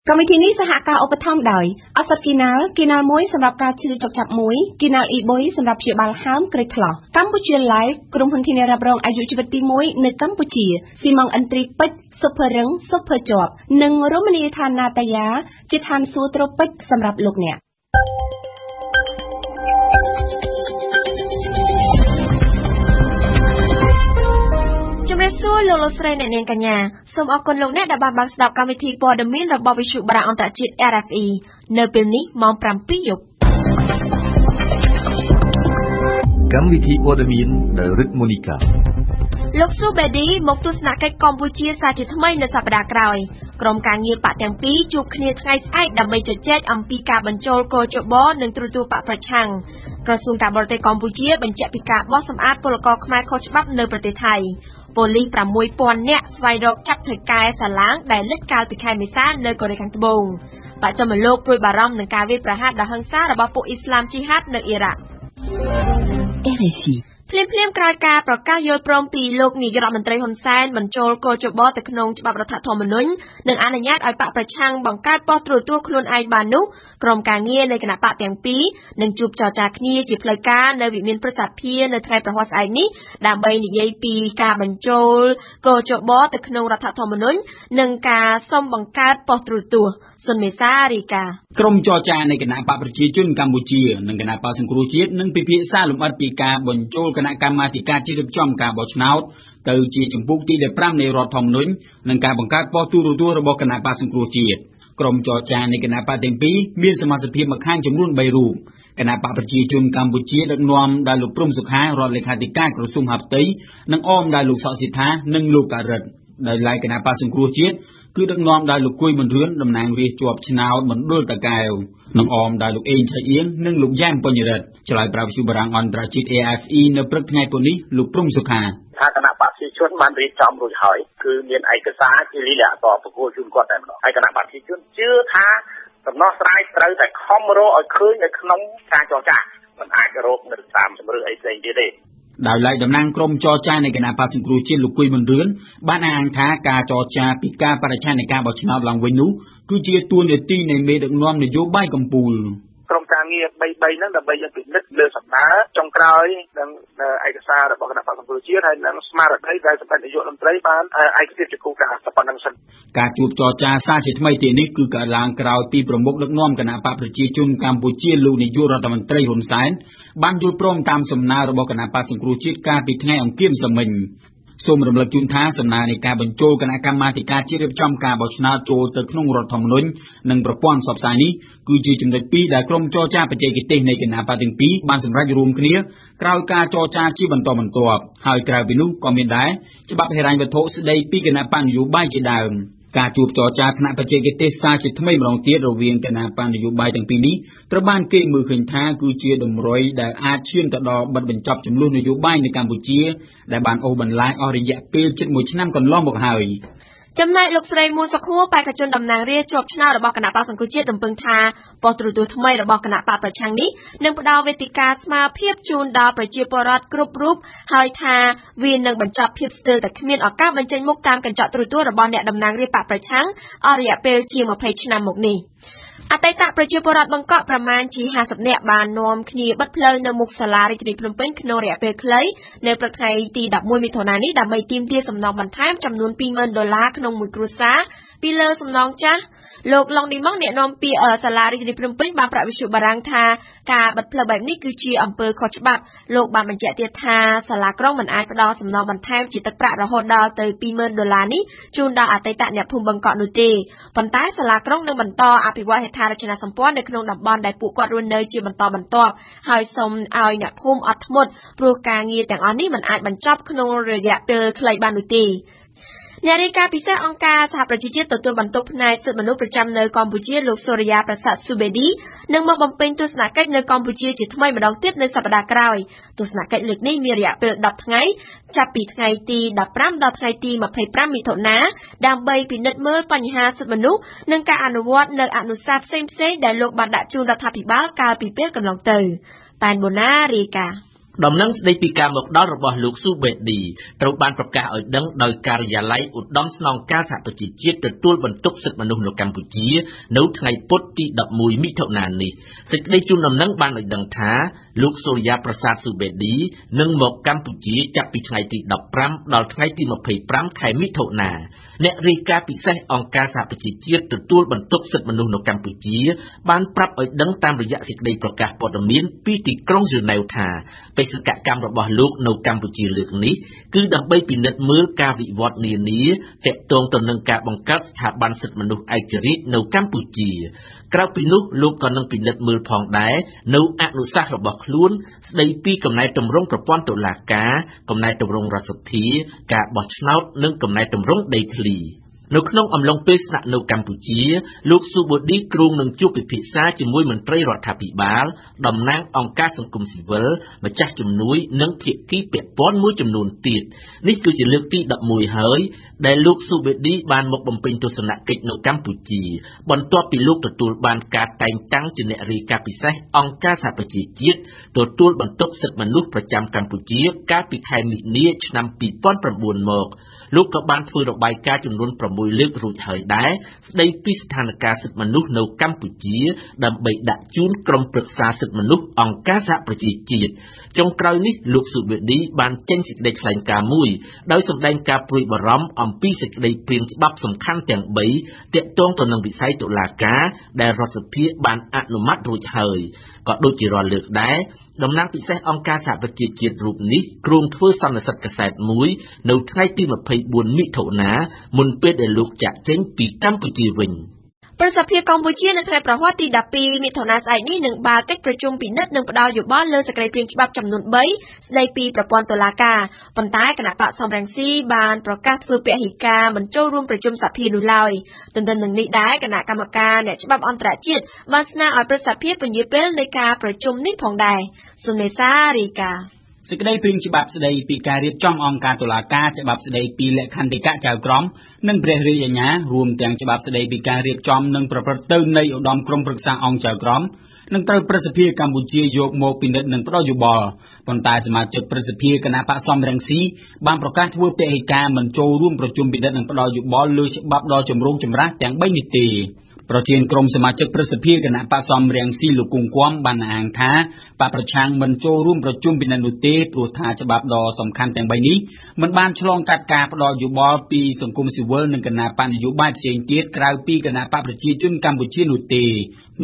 កម្មវិធីនេះសហការឧបត្ថម្ភដោយអសត់គីណាល់មួយសម្រាប់ការឈឺចុកចាប់មួយគីណាល់អ៊ីបុយសម្រាប់ព្យាបាលហើមក្រីថ្លោះកម្ពុជា Live ក្រុមហ៊ុនធានារ៉ាប់រងអាយុជីវិតទី1នៅកម្ពុជាស៊ីម៉ងអិនទ្រីពេជ្រស៊ុបភឺរឹងស៊ុបភឺជាប់និងរមណីយដ្ឋានណាតាយ៉ាជាឋានសួគ៌ត្រូពិចសម្រាប់លោកអ្នកជំរាបសួរលោកស្រីអ្នកនាងកញ្ញាសូមអរគុណលោកអ្នកដែលបានស្ដាប់កម្មវិធីព័ត៌មានរបស់វិទ្យុបារាំងអន្តរជាតិ RFE នៅពេលនេះម៉ោង 7 យប់កម្មវិធីព័ត៌មានដោយរិទ្ធមូនីកាលោកស៊ូបេឌីមកទស្សនកិច្ចកម្ពុជាសាជាថ្មីនៅសប្តាហ៍ក្រោយក្រុមការងារបកទាំងពីរជួបគ្នាថ្ងៃស្អែកដើម្បីជជែកអំពីការបញ្ចូលកោជបនិងទ្រទូបកប្រឆាំងក្រសួងការបរទេសកម្ពុជាបញ្ជាក់ពីការបោះសម្អាតពលករខ្មែរខុសច្បាប់នៅប្រទេសថៃប៉ូលីស 6,000 នាក់ស្វែងរកចាប់ធ្វើការសាឡាងដែលលិចកាលពីខែមេសានៅកូរ៉េខាងត្បូងបច្ចុប្បន្នលោកព្រួយបារម្ភនឹងការវាយប្រហារដ៏ហិង្សារបស់ពួកអ៊ីស្លាមជីហាតនៅអ៊ីរ៉ាក់ RFIភ្លាមក្រោយការប្រកាសយល់ព្រមពីលោកនាយរដ្ឋមន្ត្រីហ៊ុនសែនបញ្ចូលកោជបទៅក្នុងច្បាប់រដ្ឋធម្មនុញ្ញនិងអនុញ្ញាតឲ្យបកប្រឆាំងបង្កើតប៉ុស្តិ៍ទូខ្លួនឯងបាននោះក្រុមការងារនៃគណៈបកទាំងពីរនឹងជួបចរចាគ្នាជាផ្លូវការនៅវិមានប្រសាភានៅថ្ងៃប្រហ័សស្អែកនេះដើម្បីនិយាយពីការបញ្ចូលកោជបទៅក្នុងរដ្ឋធម្មនុញ្ញនិងការសុំបង្កើតប៉ុស្តិ៍ទូសុនមេសារីកាក្រុមចរចានៃគណៈបកប្រជាជនកម្ពុជានិងគណៈបកសង្គ្រោះជាតិនឹងពិភាក្សាលម្អិតពីការបញ្ចូលគណៈកម្មាធិការជ្រៀបចំការបោះឆ្នោតទៅជាជំពូកទី15នៃរដ្ឋធម្មនុញ្ញនិងការបង្កើតប៉ុស្តិ៍ទូរទស្សន៍របស់គណៈបកសង្គ្រោះជាតិក្រុមចរចានៃគណៈបកទាំងពីរមានសមាជិកម្ខាងចំនួន3រូបគណៈបកប្រជាជនកម្ពុជាដឹកនាំដោយលោកព្រំសុខារដ្ឋលេខាធិការក្រសួងមហាផ្ទៃនិងអមដោយលោកសុកសិដ្ឋានិងលោកករិទ្ធដោយឡែកគណៈបកសង្គ្រោះជាតិគឺដឹកនាំដោយលោកគួយមនរឿនតំណាងរាស្ត្រជាប់ឆ្នោតមណ្ឌលតាកែវនិងអមដោយលោកអេងឆៃអៀងនិងលោកយ៉ែមបញ្ញរិទ្ធឆ្លើយប្រាប់វិទ្យុបារាំងអន្តរជាតិ AFE នៅព្រឹកថ្ងៃពុធនេះលោកព្រំសុខាថាគណៈបកប្រជាជនបានរៀបចំរួចហើយគឺមានឯកសារជាលិខិតតបប្រគល់ជូនគាត់តែម្ដងហើយគណៈបកប្រជាជនជឿថាដំណោះស្រាយត្រូវតែខំរកឲ្យឃើញនៅក្នុងការចរចាមិនអាចរកនៅតាមជំរឿអីផ្សេងទៀតទេដោយឡែកតំណាងក្រុមចរចានៃគណៈបក្សសង្គ្រោះជាតិលោកគួយមនរឿនបានអះអាងថាការចរចាពីការបរិច្ឆេទនៃការបោះឆ្នោតឡើងវិញនោះគឺជាតួនាទីនៃមេដឹកនាំនយោបាយកម្ពុជាក្រុមការងារ3ហ្នឹងដើម្បីយើងពិនិត្យលើសម្ដាចុងក្រោយនិងឯកសាររបស់គណៈបក្សសង្គ្រោះជាតិហើយនិងស្មារតីដែលសម្ដេចនាយករដ្ឋមន្ត្រីបានឯកភាពជាគោលការណ៍ប៉ុណ្ណឹងសិនការជួបចរចាសារជាថ្មីទៀតនេះគឺកើតឡើងក្រោយពីប្រមុខដឹកនាំគណៈបកប្រជាជនកម្ពុជាលោកនាយករដ្ឋមន្ត្រីហ៊ុនសែនបានយល់ព្រមតាមសំណើរបស់គណៈបក្សសង្គ្រោះជាតិកាលពីថ្ងៃអង្គារម្សិលមិញសូមរំលឹកជូនថាសំណើនៃការបញ្ចូលគណៈកម្មាធិការជ្រៀបចំការបោះឆ្នោតចូលទៅក្នុងរដ្ឋធម្មនុញ្ញនិងប្រព័ន្ធផ្សព្វផ្សាយនេះគឺជាចំណុចពីរដែលក្រុមចរចាបច្ចេកទេសនៃគណៈបកទាំងពីរបានសម្រេចរួមគ្នាក្រោយការចរចាជាបន្តបន្ទាប់ហើយក្រៅពីនោះក៏មានដែរច្បាប់ហិរញ្ញវត្ថុស្ដីពីគណៈបកនយោបាយជាដើមការជួបចរចាថ្នាក់បច្ចេកទេសសារជាថ្មីម្ដងទៀតរវាងគណៈបកនយោបាយទាំងពីរនេះត្រូវបានគេមើលឃើញថាគឺជាតម្រុយដែលអាចឈានទៅដល់បិទបញ្ចប់ចំនួននយោបាយនៅកម្ពុជាដែលបានអូសបន្លាយអស់រយៈពេលជិត1ឆ្នាំកន្លងមកហើយចំណែកលោកស្រីមួនសុខួរបេក្ខជនតំណាងរាស្ត្រជាប់ឆ្នោតរបស់គណៈបក្សសង្គ្រោះជាតិរំពឹងថាប៉ុស្តិ៍ទូរទស្សន៍ថ្មីរបស់គណៈបកប្រឆាំងនេះនឹងផ្ដល់វេទិកាស្មើភាពជូនដល់ប្រជាពលរដ្ឋគ្រប់រូបហើយថាវានឹងបញ្ចប់ភាពស្ទើរតែគ្មានឱកាសបញ្ចេញមុខតាមកញ្ចក់ទូរទស្សន៍របស់អ្នកតំណាងរាស្ត្របកប្រឆាំងអស់រយៈពេលជាង20ឆ្នាំមកនេះអតីតប្រជាពលរដ្ឋបង្កក់ប្រមាណជា50នាក់បាននាំគ្នាបិទផ្លូវនៅមុខសាលារាជធានីភ្នំពេញក្នុងរយៈពេលខ្លីនៅព្រឹកថ្ងៃទី11មិថុនានេះដើម្បីទាមទារសំណងបន្ថែមចំនួន$20,000ក្នុងមួយគ្រួសារពីលើសំណងចាស់លោកឡុងឌីម៉ងអ្នកនាំពាក្យសាលារាជធានីភ្នំពេញបានប្រាប់វិទ្យុបារាំងថាការបិទផ្លូវបែបនេះគឺជាអំពើខុសច្បាប់លោកបានបញ្ជាក់ទៀតថាសាលាក្រុងមិនអាចផ្ដល់សំណងបន្ថែមជាទឹកប្រាក់រហូតដល់ទៅ$20,000នេះជូនដល់អតីតអ្នកភូមិបង្កក់នោះទេប៉ុន្តែសាលាក្រុងនឹងបន្តអភិវឌ្ឍហេដ្ឋារចនាសម្ព័ន្ធនៅក្នុងតំបន់ដែលពួកគាត់រស់នៅជាបន្តបន្ទាប់ហើយសូមឲ្យអ្នកភូមិអត់ធ្មត់ព្រោះការងារទាំងអស់នេះមិនអាចបញ្ចប់ក្នុងរយៈពេលខ្លីបាននោះទេអ្នករាយការណ៍ពិសេសអង្គការសហប្រជាជាតិទទួលបន្ទុកផ្នែកសិទ្ធិមនុស្សប្រចាំនៅកម្ពុជាលោកសូរិយាប្រសាទស៊ូបេឌីនឹងមកបំពេញទស្សនកិច្ចនៅកម្ពុជាជាថ្មីម្ដងទៀតនៅសប្តាហ៍ក្រោយទស្សនកិច្ចលើកនេះមានរយៈពេល10ថ្ងៃចាប់ពីថ្ងៃទី15ដល់ថ្ងៃទី25មិថុនាដើម្បីពិនិត្យមើលបញ្ហាសិទ្ធិមនុស្សនិងការអនុវត្តនៅអនុសាសន៍ផ្សេងៗដែលលោកបានដាក់ជូនរដ្ឋាភិបាលកាលពីពេលកន្លងទៅប៉ែនបូណារាយការណ៍ ដំណឹងស្ដីពីការមកដល់របស់លោកស៊ូបេឌីត្រូវបានប្រកាសឲ្យដឹងដោយការិយាល័យឧត្តមស្នងការសហប្រជាជាតិទទួលបន្ទុកសិទ្ធិមនុស្សនៅកម្ពុជានៅថ្ងៃពុធទី11មិថុនានេះសេចក្តីជូនដំណឹងបានឲ្យដឹងថាលោកសូរិយាប្រសាទស៊ូបេឌីនឹងមកកម្ពុជាចាប់ពីថ្ងៃទី15ដល់ថ្ងៃទី25ខែមិថុនាអ្នករាយការណ៍ពិសេសអង្គការសហប្រជាជាតិទទួលបន្ទុកសិទ្ធិមនុស្សនៅកម្ពុជាបានប្រាប់ឲ្យដឹងតាមរយៈសេចក្តីប្រកាសព័ត៌មានពីទីក្រុងហ្សឺណែវថាបេសកកម្មរបស់លោកនៅកម្ពុជាលើកនេះគឺដើម្បីពិនិត្យមើលការវិវត្តនានាទាក់ទងទៅនឹងការបង្កើតស្ថាប័នសិទ្ធិមនុស្សឯករាជ្យនៅកម្ពុជាក្រៅពីនោះលោកក៏នឹងពិនិត្យមើលផងដែរនៅអនុសាសន៍របស់ខ្លួនស្ដីពីកំណែទម្រង់ប្រព័ន្ធតុលាការកំណែទម្រង់រដ្ឋសភាការបោះឆ្នោតនិងកំណែទម្រង់ដីធ្លីនៅក្នុងអំឡុងពេលស្នាក់នៅកម្ពុជាលោកស៊ូបូឌីគ្រោងនឹងជួបពិភាក្សាជាមួយមន្ត្រីរដ្ឋាភិបាលតំណាងអង្គការសង្គមស៊ីវិលម្ចាស់ជំនួយនិងភាគីពាក់ព័ន្ធមួយចំនួនទៀតនេះគឺជាលើកទី11ហើយដែលលោកស៊ូបូឌីបានមកបំពេញទស្សនកិច្ចនៅកម្ពុជាបន្ទាប់ពីលោកទទួលបានការតែងតាំងជាអ្នករាយការណ៍ពិសេសអង្គការសហប្រជាជាតិទទួលបន្ទុកសិទ្ធិមនុស្សប្រចាំកម្ពុជាកាលពីខែមីនាឆ្នាំ2009មកលោកក៏បានធ្វើរបាយការណ៍ចំនួន6លើករួចហើយដែរស្ដីពីស្ថានភាពសិទ្ធិមនុស្សនៅកម្ពុជាដើម្បីដាក់ជូនក្រុមប្រឹក្សាសិទ្ធិមនុស្សអង្គការសហប្រជាជាតិចុងក្រោយនេះលោកស៊ូបេឌីបានចេញសេចក្តីថ្លែងការណ៍មួយដោយសម្ដែងការព្រួយបារម្ភអំពីសេចក្តីព្រាងច្បាប់សំខាន់ទាំង3ទាក់ទងទៅនឹងវិស័យតុលាការដែលរដ្ឋសភាបានអនុម័តរួចហើយក៏ដូចជារាល់លើកដែរតំណាងពិសេសអង្គការសហប្រជាជាតិរូបនេះគ្រោងធ្វើសន្និសីទកាសែតមួយនៅថ្ងៃទី24មិថុនាមុនពេលដែលលោកចាក់ចេញពីកម្ពុជាវិញប្រសិទ្ធភាពកម្ពុជានៅថ្ងៃប្រហ័សទី12មិថុនាស្អែកនេះនឹងបើកកិច្ចប្រជុំពិនិត្យនិងផ្ដល់យោបល់លើសេចក្តីព្រាងច្បាប់ចំនួន3ស្ដីពីប្រព័ន្ធតុលាការប៉ុន្តែគណៈបកសំរងស៊ីបានប្រកាសធ្វើពហិការមិនចូលរួមប្រជុំសភានោះឡើយទន្ទឹមនឹងនេះដែរគណៈកម្មការអ្នកច្បាប់អន្តរជាតិបានស្នើឲ្យប្រសិទ្ធភាពពន្យាពេលនៃការប្រជុំនេះផងដែរសុនេសារីកាសេចក្តីព្រាងច្បាប់ស្តីពីការរៀបចំអង្គការតុលាការច្បាប់ស្តីពីលក្ខន្តិកៈចៅក្រមនិងព្រះរាជអាជ្ញារួមទាំងច្បាប់ស្តីពីការរៀបចំនិងប្រព្រឹត្តទៅនៃឧត្តមក្រុមប្រឹក្សាអង្គចៅក្រមនឹងត្រូវប្រសិទ្ធភាពកម្ពុជាយកមកពិនិត្យនិងផ្ដល់យោបល់ប៉ុន្តែសមាជិកប្រសិទ្ធភាពគណៈបកសំរងស៊ីបានប្រកាសធ្វើពហិការមិនចូលរួមប្រជុំពិនិត្យនិងផ្ដល់យោបល់លើច្បាប់ដ៏ចម្រូងចម្រាសទាំង3នេះទេប្រធានក្រុមសមាជិកប្រសិទ្ធភាពគណៈបកសំរងស៊ីលោកគង់គួមបានអះអាងថាបកប្រឆាំងមិនចូលរួមប្រជុំពិនិត្យនោះទេព្រោះថាច្បាប់ដ៏សំខាន់ទាំង3នេះមិនបានឆ្លងកាត់ការផ្ដល់យោបល់ពីសង្គមស៊ីវិលនិងគណៈបកនយោបាយផ្សេងទៀតក្រៅពីគណៈបកប្រជាជនកម្ពុជានោះទេ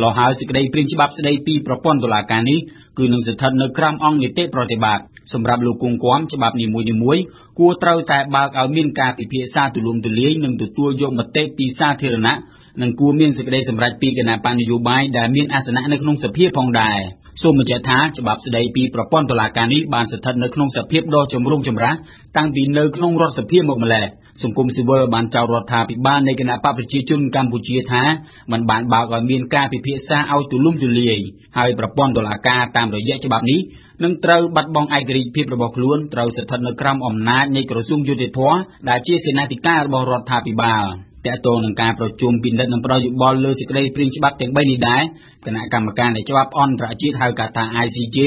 លោះហើយសេចក្តីព្រាងច្បាប់ស្តីពីប្រព័ន្ធតុលាការនេះគឺនឹងស្ថិតនៅក្រោមអង្គនីតិប្រតិបត្តិសម្រាប់លោកគង់គួមច្បាប់នីមួយៗគួរត្រូវតែបើកឲ្យមានការពិភាក្សាទូលំទូលាយនិងទទួលយកមតិពីសាធារណៈនិងគួរមានសេចក្តីសម្រេចពីគណៈបកនយោបាយដែលមានអាសនៈនៅក្នុងសភាផងដែរសូមបញ្ជាក់ថាច្បាប់ស្តីពីប្រព័ន្ធតុលាការនេះបានស្ថិតនៅក្នុងសភាពដ៏ចម្រូងចម្រាសតាំងពីនៅក្នុងរដ្ឋសភាមកម្ល៉េះសង្គមស៊ីវិលបានចោទរដ្ឋាភិបាលនៃគណៈបកប្រជាជនកម្ពុជាថាមិនបានបើកឲ្យមានការពិភាក្សាឲ្យទូលំទូលាយហើយប្រព័ន្ធតុលាការតាមរយៈច្បាប់នេះនឹងត្រូវបាត់បង់ឯករាជ្យភាពរបស់ខ្លួនត្រូវស្ថិតនៅក្រោមអំណាចនៃក្រសួងយុតិធម៌ដែលជាសេនាធិការរបស់រដ្ឋាភិបាលតាក់ទងនឹងការប្រជុំពិនិត្យនិងផ្ដល់យោបល់លើសេចក្តីព្រាងច្បាប់ទាំង3នេះដែរគណៈកម្មការនៃច្បាប់អន្តរជាតិហៅកាត់ថា ICJ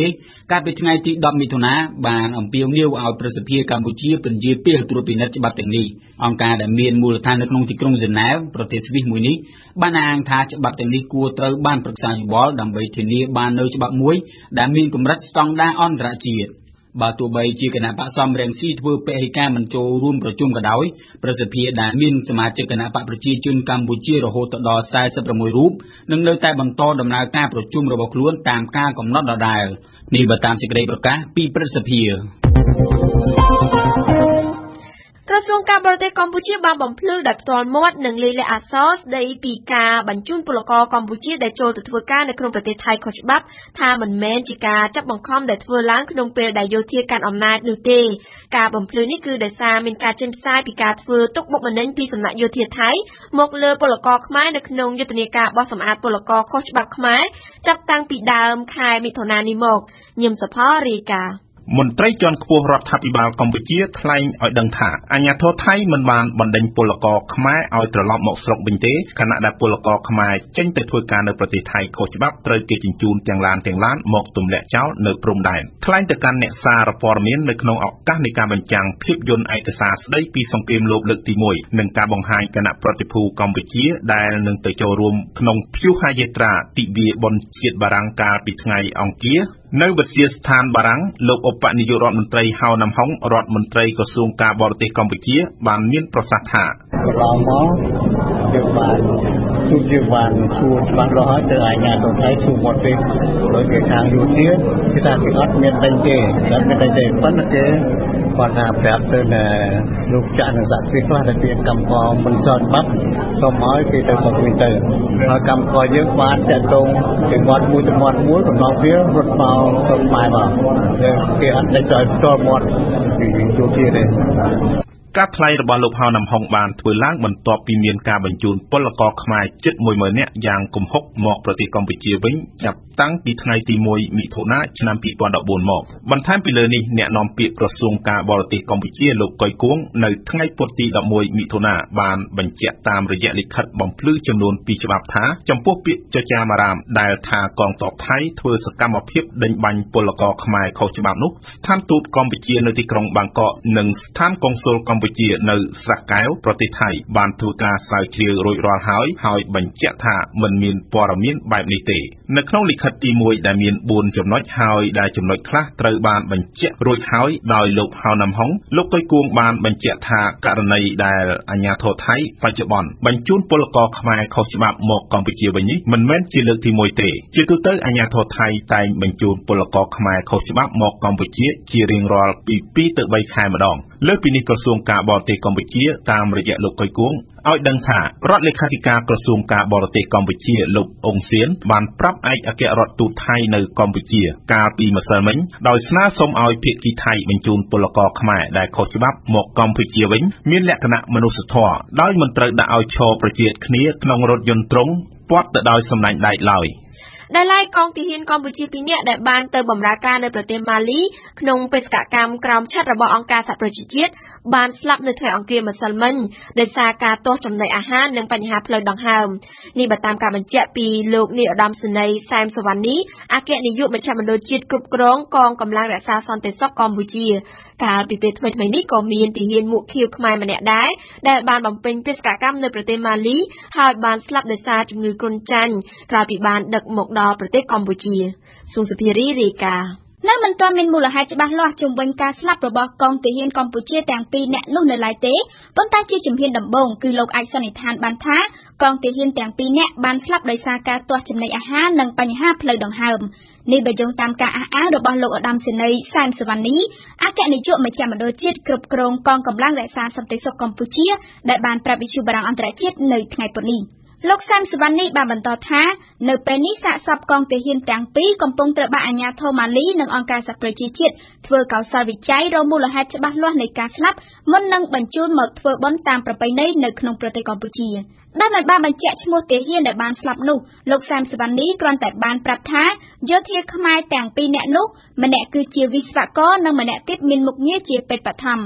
កាលពីថ្ងៃទី10មិថុនាបានអំពាវនាវឲ្យប្រសិទ្ធភាពកម្ពុជាពន្យាពេលត្រួតពិនិត្យច្បាប់ទាំងនេះអង្គការដែលមានមូលដ្ឋាននៅក្នុងទីក្រុងហ្សឺណែវប្រទេសស្វីសមួយនេះបានអះអាងថាច្បាប់ទាំងនេះគួរត្រូវបានប្រឹក្សាយោបល់ដើម្បីធានាបាននូវច្បាប់មួយដែលមានកម្រិតស្តង់ដារអន្តរជាតិបើទោះបីជាគណៈបកសំរងស៊ីធ្វើពហិការមិនចូលរួមប្រជុំក៏ដោយប្រសិទ្ធភាពដែលមានសមាជិកគណៈបកប្រជាជនកម្ពុជារហូតដល់46រូបនឹងនៅតែបន្តដំណើរការប្រជុំរបស់ខ្លួនតាមការកំណត់ដដែលនេះបើតាមសេចក្តីប្រកាសពីប្រសិទ្ធភាពក្រសួងការបរទេសកម្ពុជាបានបំភ្លឺដោយផ្ទាល់មាត់និងលាយលក្ខណ៍អក្សរស្ដីពីការបញ្ជូនពលករកម្ពុជាដែលចូលទៅធ្វើការនៅក្នុងប្រទេសថៃខុសច្បាប់ថាមិនមែនជាការចាប់បង្ខំដែលធ្វើឡើងក្នុងពេលដែលយោធាកាន់អំណាចនោះទេការបំភ្លឺនេះគឺដោយសារមានការចេញផ្សាយពីការធ្វើទុកបុកម្នេញពីសំណាក់យោធាថៃមកលើពលករខ្មែរនៅក្នុងយុទ្ធនាការបោះសម្អាតពលករខុសច្បាប់ខ្មែរចាប់តាំងពីដើមខែមិថុនានេះមកញឹមសុផារីកាមន្ត្រីជាន់ខ្ពស់រដ្ឋាភិបាលកម្ពុជាថ្លែងឲ្យដឹងថាអាជ្ញាធរថៃមិនបានបណ្តេញពលករខ្មែរឲ្យត្រឡប់មកស្រុកវិញទេខណៈដែលពលករខ្មែរចេញទៅធ្វើការនៅប្រទេសថៃខុសច្បាប់ត្រូវគេជញ្ជូនទាំងឡានមកទម្លាក់ចោលនៅព្រំដែន ថ្លែងទៅកាន់អ្នកសារព័ត៌មាននៅក្នុងឱកាសនៃការបញ្ចាំងភាពយន្តឯកសារស្ដីពីសង្គ្រាមលោកលើកទី1និងការបង្ហាញគណៈប្រតិភូកម្ពុជាដែលនឹងទៅចូលរួមក្នុងព្យុហយាត្រាទិវាបុណ្យជាតិបារាំងកាលពីថ្ងៃអង្គារនៅវិទ្យាស្ថានបារាំងលោកឧបនាយករដ្ឋមន្ត្រីហៅណាំហុងរដ្ឋមន្ត្រីក្រសួងការបរទេសកម្ពុជាបានមានប្រសាសន៍ថា ជាបានសួរច្បាស់លាស់ហើយទៅអាជ្ញាធរថៃសួរមកពេកដោយគេខាងយោធាគេថាគេអត់មានដេញទេតែមានដេញទេប៉ុន្តែគេគាត់ថាប្រាប់ទៅលោកចាក់នឹងសាក់ទីខ្លះដែលមានកម្មករមិនសន្តិបាត់សូមឲ្យគេទៅមកវិញទៅហើយកម្មករយើងបានចាក់តងគេមាត់មួយទៅមាត់មួយកំណងវារត់មកទៅម៉ែមកគេអត់ដេញទៅឲ្យផ្ទាល់មាត់ពីយោធាទេ ការថ្លែងរបស់លោកហៅណាំហុងបានធ្វើឡើងបន្ទាប់ពីមានការបញ្ជូនពលករខ្មែរជិត 10000 នាក់យ៉ាងគំហុកមកប្រទេសកម្ពុជាវិញចាប់តាំងពីថ្ងៃទី1មិថុនាឆ្នាំ 2014 មកបន្ថែមពីលើនេះអ្នកនាំពាក្យក្រសួងការបរទេសកម្ពុជាលោកកុយគួងនៅថ្ងៃពុធទី11មិថុនាបានបញ្ជាក់តាមរយៈលិខិតបំភ្លឺចំនួន2ច្បាប់ថាចំពោះពាក្យចចាមអារាមដែលថាកងទ័ពថៃធ្វើសកម្មភាពដេញបាញ់ពលករខ្មែរខុសច្បាប់នោះស្ថានទូតកម្ពុជានៅទីក្រុងបាងកកនិងស្ថានកុងស៊ុលកម្ពុជានៅស្រះកែវប្រទេសថៃបានធ្វើការស្រាវជ្រាវរួចរាល់ហើយបញ្ជាក់ថាមិនមានព័ត៌មានបែបនេះទេនៅក្នុងលិខិតទី1ដែលមាន4ចំណុចហើយដែលចំណុចខ្លះត្រូវបានបញ្ជាក់រួចហើយដោយលោកហៅណាំហុងលោកកុយគួងបានបញ្ជាក់ថាករណីដែលអាជ្ញាធរថៃបច្ចុប្បន្នបញ្ជូនពលករខ្មែរខុសច្បាប់មកកម្ពុជាវិញនេះមិនមែនជាលើកទី1ទេជាទូទៅអាជ្ញាធរថៃតែងបញ្ជូនពលករខ្មែរខុសច្បាប់មកកម្ពុជាជារៀងរាល់ពី2ទៅ3ខែម្ដងលើសពីនេះក្រសួងការបរទេសកម្ពុជាតាមរយៈលោកកុយគួងឲ្យដឹងថារដ្ឋលេខាធិការក្រសួងការបរទេសកម្ពុជាលោកអ៊ុងសៀនបានប្រាប់ឯកអគ្គរដ្ឋទូតថៃនៅកម្ពុជាកាលពីម្សិលមិញដោយស្នើសុំឲ្យភាគីថៃបញ្ជូនពលករខ្មែរដែលខុសច្បាប់មកកម្ពុជាវិញមានលក្ខណៈមនុស្សធម៌ដោយមិនត្រូវដាក់ឲ្យឈរប្រជែកគ្នាក្នុងរថយន្តទ្រុងព័ទ្ធទៅដោយសំណាញ់ដែកឡើយ ដែលឡែកកងទាហានកម្ពុជា2នាក់ដែលបានទៅបម្រើការនៅប្រទេសម៉ាលីក្នុងបេសកកម្មក្រោមឆ័ត្ររបស់អង្គការសហប្រជាជាតិបានស្លាប់នៅថ្ងៃអង្គារម្សិលមិញដោយសារការទាស់ចំណីអាហារនិងបញ្ហាផ្លូវដង្ហើមនេះបើតាមការបញ្ជាក់ពីលោកនាយឧត្តមសេនីយ៍សែមសវណ្ណីអគ្គនាយកមជ្ឈមណ្ឌលជាតិគ្រប់គ្រងកងកម្លាំងរក្សាសន្តិសុខកម្ពុជាកាលពីពេលថ្មីៗនេះក៏មានទាហានមួកខៀវខ្មែរម្នាក់ដែរដែលបានបំពេញបេសកកម្មនៅប្រទេសម៉ាលីហើយបានស្លាប់ដោយសារជំងឺគ្រុនចាញ់ក្រោយពីបានដឹកមកដល់ប្រទេសកម្ពុជាសុសុភារីរាយការណ៍ នៅមិនទាន់មានមូលហេតុច្បាស់លាស់ជុំវិញការស្លាប់របស់កងទាហានកម្ពុជាទាំងពីរនាក់នោះនៅឡើយទេប៉ុន្តែជាជំហានដំបូងគឺលោកអាចសន្និដ្ឋានបានថាកងទាហានទាំងពីរនាក់បានស្លាប់ដោយសារការទាស់ចំណីអាហារនិងបញ្ហាផ្លូវដង្ហើមនេះបើយោងតាមការអះអាងរបស់លោកឧត្តមសេនីយ៍សែមសវណ្ណីអគ្គនាយកមជ្ឈមណ្ឌលជាតិគ្រប់គ្រងកងកម្លាំងរក្សាសន្តិសុខកម្ពុជាដែលបានប្រាប់វិទ្យុបារាំងអន្តរជាតិនៅថ្ងៃពុធនេះ លោកសែមសវណ្ណីបានបន្តថានៅពេលនេះសាកសពកងទាហានទាំងពីរកំពុងត្រូវបានអាជ្ញាធរម៉ាលីនិងអង្គការសហប្រជាជាតិធ្វើកោសល្យវិច័យរកមូលហេតុច្បាស់លាស់នៃការស្លាប់មុននឹងបញ្ជូនមកធ្វើបុណ្យតាមប្រពៃណីនៅក្នុងប្រទេសកម្ពុជាដែលមិនបានបញ្ជាក់ឈ្មោះទាហានដែលបានស្លាប់នោះលោកសែមសវណ្ណីគ្រាន់តែបានប្រាប់ថាយោធាខ្មែរទាំងពីរនាក់នោះម្នាក់គឺជាវិស្វករនិងម្នាក់ទៀតមានមុខងារជាពេទ្យបឋម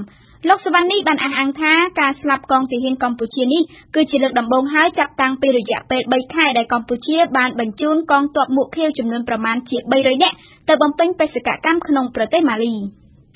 លោកសវណ្ណីបានអះអាងថាការស្លាប់កងទាហានកម្ពុជានេះគឺជាលើកដំបូងហើយចាប់តាំងពីរយៈពេល3ខែដែលកម្ពុជាបានបញ្ជូនកងទ័ពមួកខៀវចំនួនប្រមាណជា300នាក់ទៅបំពេញបេសកកម្មក្នុងប្រទេសម៉ាលី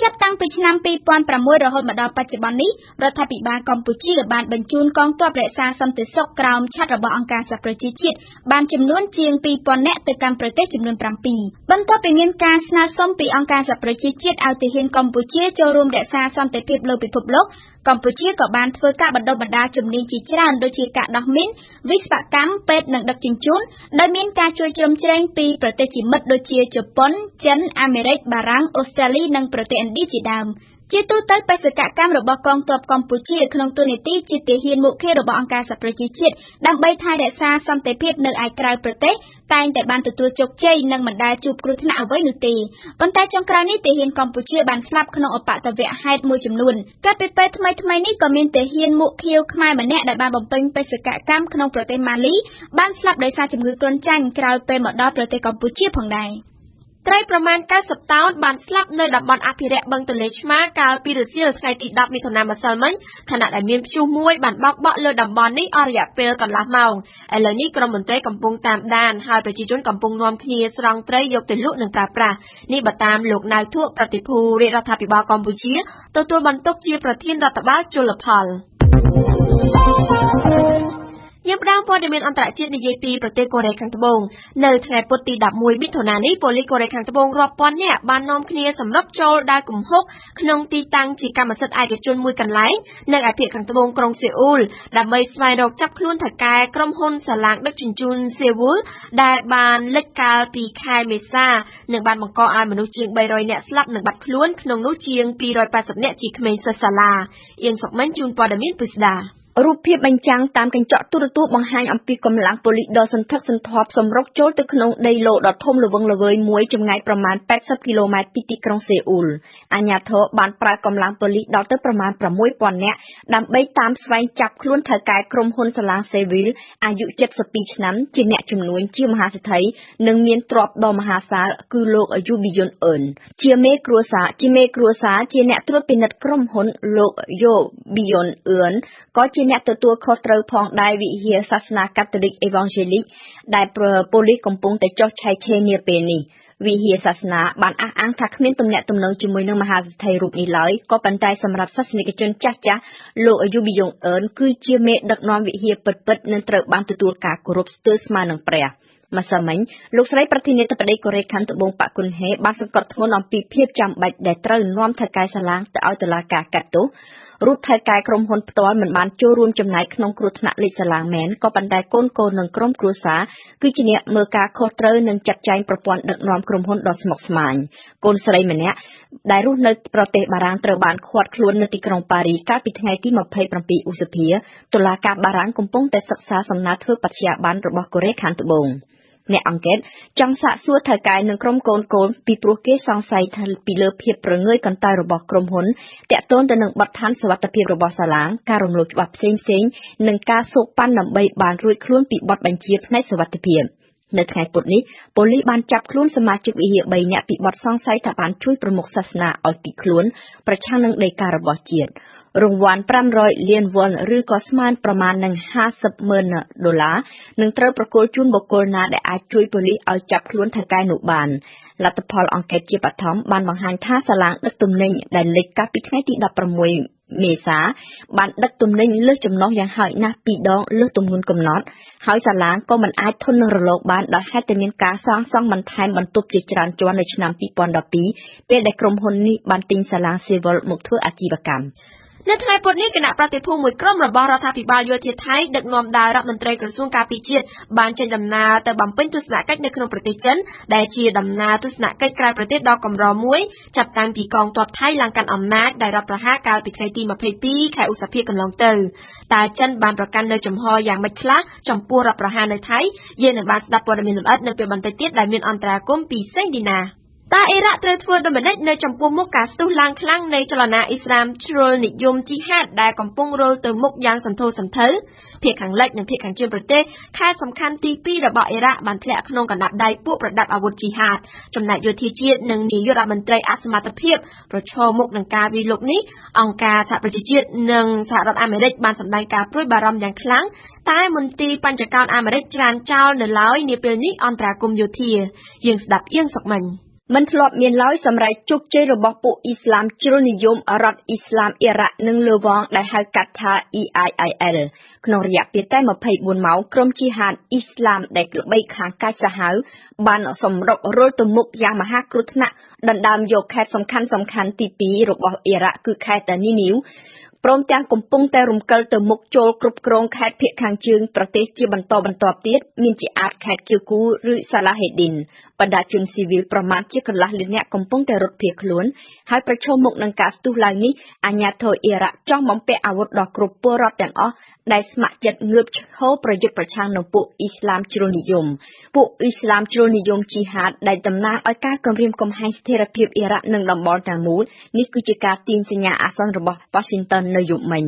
ចាប់តាំងពីឆ្នាំ 2006 រហូតមកដល់បច្ចុប្បន្ននេះរដ្ឋាភិបាលកម្ពុជាបានបញ្ជូនកងទ័ពរក្សាសន្តិសុខក្រោមឆ័ត្ររបស់អង្គការសហប្រជាជាតិបានចំនួនជាង 2000 នាក់ទៅកាន់ប្រទេសចំនួន 7 បន្ទាប់ពីមានការស្នើសុំពីអង្គការសហប្រជាជាតិឲ្យទាហានកម្ពុជាចូលរួមរក្សាសន្តិភាពលើពិភពលោកកម្ពុជាក៏បានធ្វើការបណ្ដុះបណ្ដាលជំនាញជាច្រើនដូចជាការដោះមីនវិស្វកម្មពេទ្យនិងដឹកជញ្ជូនដោយមានការជួយជ្រោមជ្រែងពីប្រទេសជាមិត្តដូចជាជប៉ុនចិនអាមេរិកបារាំងអូស្ត្រាលីនិងប្រទេសឥណ្ឌាជាដើម ជាទូទៅបេសកកម្មរបស់កងទ័ពកម្ពុជាក្នុងទូនីតិជាទាហានមុខងាររបស់អង្គការសហប្រជាជាតិដើម្បីថែរក្សាសន្តិភាពនៅឯក្រៅប្រទេសតែងតែបានទទួលជោគជ័យនិងមិនដែលជួបគ្រោះថ្នាក់អ្វីនោះទេប៉ុន្តែចុងក្រោយនេះទាហានកម្ពុជាបានស្លាប់ក្នុងអបតវហេតុមួយចំនួនកាលពីពេលថ្មីៗនេះក៏មានទាហានមុខខៀវខ្មែរម្នាក់ដែលបានបំពេញបេសកកម្មក្នុងប្រទេសម៉ាលីបានស្លាប់ដោយសារជំងឺគ្រុនចាញ់ក្រោយពេលមកដល់ប្រទេសកម្ពុជាផងដែរ ត្រីប្រមាណ90តោនបានស្លាប់នៅតំបន់អភិរក្សបឹងទន្លេឆ្មាកាលពីរសៀលថ្ងៃទី10មិថុនាម្សិលមិញខណៈដែលមានព្យុះមួយបានបោកបក់លើតំបន់នេះអស់រយៈពេលកន្លះម៉ោងឥឡូវនេះក្រុមមន្ត្រីកំពុងតាមដានហើយប្រជាជនកំពុងនាំគ្នាស្រង់ត្រីយកទៅលក់និងប្រើប្រាស់នេះបើតាមលោកណៅធួប្រតិភូរាជរដ្ឋាភិបាលកម្ពុជាទទួលបន្ទុកជាប្រធានរដ្ឋបាលជលផលយើងផ្ដើមព័ត៌មានអន្តរជាតិនិយាយពីប្រទេសកូរ៉េខាងត្បូងនៅថ្ងៃពុធទី11មិថុនានេះប៉ូលីសកូរ៉េខាងត្បូងរាប់ពាន់នាក់បាននាំគ្នាសម្រុកចូលដើរគំហុកក្នុងទីតាំងជាកម្មសិទ្ធិឯកជនមួយកន្លែងនៅឯភាគខាងត្បូងក្រុងសេអ៊ូលដើម្បីស្វែងរកចាប់ខ្លួនថៅកែក្រុមហ៊ុនសាឡាងដឹកជញ្ជូនសេវូលដែលបានលេចកាលពីខែមេសានិងបានបង្កឲ្យមនុស្សជាង300នាក់ស្លាប់និងបាត់ខ្លួនក្នុងនោះជាង280នាក់ជាក្មេងសិស្សសាលាអៀងសុកមិនជួនព័ត៌មានពិស្ដារូបភាពបញ្ចាំងតាមកញ្ចក់ទូរទស្សន៍បង្ហាញអំពីកម្លាំងប៉ូលីសដ៏សន្ធឹកសន្ធាប់សម្រុកចូលទៅក្នុងដីឡូដ៏ធំល្វឹងល្វើយមួយចម្ងាយប្រមាណ80គីឡូម៉ែត្រពីទីក្រុងសេអ៊ូលអាជ្ញាធរបានប្រើកម្លាំងប៉ូលីសដល់ទៅប្រមាណ6000នាក់ដើម្បីតាមស្វែងចាប់ខ្លួនថៅកែក្រុមហ៊ុនសាឡាងសេវីលអាយុ72ឆ្នាំជាអ្នកជំនួញជាមហាសេដ្ឋីនិងមានទ្រព្យដ៏មហាសាលគឺលោកយូប៊ីយុនអ៊ឺនជាមេគ្រួសារជាអ្នកត្រួតពិនិត្យក្រុមហ៊ុនលោកយូប៊ីយុនអ៊ឺនក៏ជាអ្នកទទួលខុសត្រូវផងដែរវិហារសាសនាកាតូលិកអេវ៉ាន់ហ្សេលិកដែលប៉ូលីសកំពុងតែចោះឆែកឆេរនាពេលនេះវិហារសាសនាបានអះអាងថាគ្មានទំនាក់ទំនងជាមួយនឹងមហាសេដ្ឋីរូបនេះឡើយក៏ប៉ុន្តែសម្រាប់សាសនិកជនចាស់ៗលោកយូប៊ីយុងអ៊ឺនគឺជាមេដឹកនាំវិហារពិតៗនិងត្រូវបានទទួលការគោរពស្ទើរស្មើនឹងព្រះម្សិលមិញលោកស្រីប្រធានាធិបតីកូរ៉េខាងត្បូងប៉ាក់គុនហេបានសង្កត់ធ្ងន់អំពីភាពចាំបាច់ដែលត្រូវនាំថៅកែសាឡាងទៅឲ្យតុលាការកាត់ទោសរូបថៅកែក្រុមហ៊ុនផ្ទាល់មិនបានចូលរួមចំណែកក្នុងគ្រោះថ្នាក់លេខសាឡាងមែនក៏ប៉ុន្តែកូននិងក្រុមគ្រួសារគឺជាអ្នកមើលការខុសត្រូវនិងចាត់ចែងប្រព័ន្ធដឹកនាំក្រុមហ៊ុនដ៏ស្មុគស្មាញកូនស្រីម្នាក់ដែលរស់នៅប្រទេសបារាំងត្រូវបានឃាត់ខ្លួននៅទីក្រុងប៉ារីកាលពីថ្ងៃទី27ឧសភាតុលាការបារាំងកំពុងតែសិក្សាសំណើធ្វើបត្យាប័ន្នរបស់កូរ៉េខាងត្បូងអ្នកអង្កេតចង់សាកសួរថៅកែនិងក្រុមកូនពីព្រោះគេសង្ស័យថាពីលើភាពប្រងើយកន្តើយរបស់ក្រុមហ៊ុនតាក់ទងទៅនឹងបទដ្ឋានសុវត្ថិភាពរបស់សាឡាងការរំលោភច្បាប់ផ្សេងៗនិងការសូកប៉ាន់ដើម្បីបានរួចខ្លួនពីបទបញ្ជាផ្នែកសុវត្ថិភាពនៅថ្ងៃពុធនេះប៉ូលីសបានចាប់ខ្លួនសមាជិកវិហារ3នាក់ពីបទសង្ស័យថាបានជួយប្រមុខសាសនាឲ្យពីខ្លួនប្រឆាំងនឹងដីការបស់ជាតិរង្វាន់500លានវ៉ុនឬក៏ស្មើប្រមាណនឹង$50,000នឹងត្រូវប្រគល់ជូនបុគ្គលណាដែលអាចជួយប៉ូលីសឲ្យចាប់ខ្លួនថៅកែនោះបានលទ្ធផលអង្កេតជាបឋមបានបង្ហាញថាសាឡាងដឹកទំនិញដែលលេចកាលពីថ្ងៃទី16មេសាបានដឹកទំនិញលើសចំណុះយ៉ាងហោចណាស់2ដងលើសទម្ងន់កំណត់ហើយសាឡាងក៏មិនអាចធន់នឹងរលកបានដោយហេតុតែមានការសាងសង់បន្ថែមបន្ទប់ជាច្រើនជាន់នៅឆ្នាំ2012ពេលដែលក្រុមហ៊ុននេះបានទិញសាឡាងសេវលមកធ្វើអាជីវកម្មនៅថ្ងៃពុធនេះគណៈប្រតិភូមួយក្រុមរបស់រដ្ឋាភិបាលយោធាថៃដឹកនាំដោយរដ្ឋមន្ត្រីក្រសួងការពារជាតិបានចេញដំណើរទៅបំពេញទស្សនកិច្ចនៅក្នុងប្រទេសចិនដែលជាដំណើរទស្សនកិច្ចក្រៅប្រទេសដ៏កម្រមួយចាប់តាំងពីកងទ័ពថៃឡើងកាន់អំណាចដោយរដ្ឋប្រហារកាលពីថ្ងៃទី22ខែឧសភាកន្លងទៅតើចិនបានប្រកាន់នៅចំហយ៉ាងម៉េចខ្លះចំពោះរដ្ឋប្រហារនៅថៃយើងនឹងបានស្ដាប់ព័ត៌មានលម្អិតនៅពេលបន្តិចទៀតដែលមានអន្តរាគមន៍ពីសេងឌីណាតើអ៊ីរ៉ាក់ត្រូវធ្វើដូចម្តេចនៅចំពោះមុខការស្ទុះឡើងខ្លាំងនៃចលនាអ៊ីស្លាមជ្រុលនិយមជីហាតដែលកំពុងរុលទៅមុខយ៉ាងសន្ធោសន្ធៅភាគខាងលិចនិងភាគខាងជើងប្រទេសខេត្តសំខាន់ទី2របស់អ៊ីរ៉ាក់បានធ្លាក់ក្នុងកណ្ដាប់ដៃពួកប្រដាប់អាវុធជីហាតចំណែកយោធាជាតិនិងនាយករដ្ឋមន្ត្រីអសមត្ថភាពប្រឈមមុខនឹងការវាយលុកនេះអង្គការសហប្រជាជាតិនិងសហរដ្ឋអាមេរិកបានសម្ដែងការព្រួយបារម្ភយ៉ាងខ្លាំងតែមន្ទីរបញ្ចកោណអាមេរិកច្រានចោលនៅឡើយនាពេលនេះអន្តរាគមន៍យោធាយើងស្ដាប់អៀងសុកមិញមិនធ្លាប់មានឡើយសម្រាប់ជោគជ័យរបស់ពួកអ៊ីស្លាមជ្រុលនិយមរដ្ឋអ៊ីស្លាមអ៊ីរ៉ាក់និងលើវងដែលហៅកាត់ថា EIIL ក្នុងរយៈពេលតែ24ម៉ោងក្រុមជីហាតអ៊ីស្លាមដែលល្បីខាងកាច់សាហាវបានសម្រុករុលទៅមុខយ៉ាងមហាគ្រោះថ្នាក់ដណ្ដើមយកខេត្តសំខាន់ទី2របស់អ៊ីរ៉ាក់គឺខេត្តនីនីវព្រមទាំងកំពុងតែរំកិលទៅមុខចូលគ្រប់គ្រងខេត្តភាគខាងជើងប្រទេសជាបន្តបន្ទាប់ទៀតមានជាអាចខេត្តគៀវគូឬសាឡាហេឌីនបណ្ដាជនស៊ីវិលប្រមាណជាកន្លះលាននាក់កំពុងតែរត់ភៀសខ្លួនហើយប្រឈមមុខនឹងការស្ទុះឡើងនេះអាជ្ញាធរអ៊ីរ៉ាក់ចង់បំពាក់អាវុធដល់គ្រប់ពលរដ្ឋទាំងអស់ដែលស្ម័គ្រចិត្តងើបឈរប្រយុទ្ធប្រឆាំងនឹងពួកអ៊ីស្លាមជ្រុលនិយមពួកអ៊ីស្លាមជ្រុលនិយមជីហាតដែលតំណាងឲ្យការគំរាមកំហែងស្ថិរភាពអ៊ីរ៉ាក់និងតំបន់ទាំងមូលនេះគឺជាការទាញសញ្ញាអាសន្នរបស់ Washington នៅយប់មិញ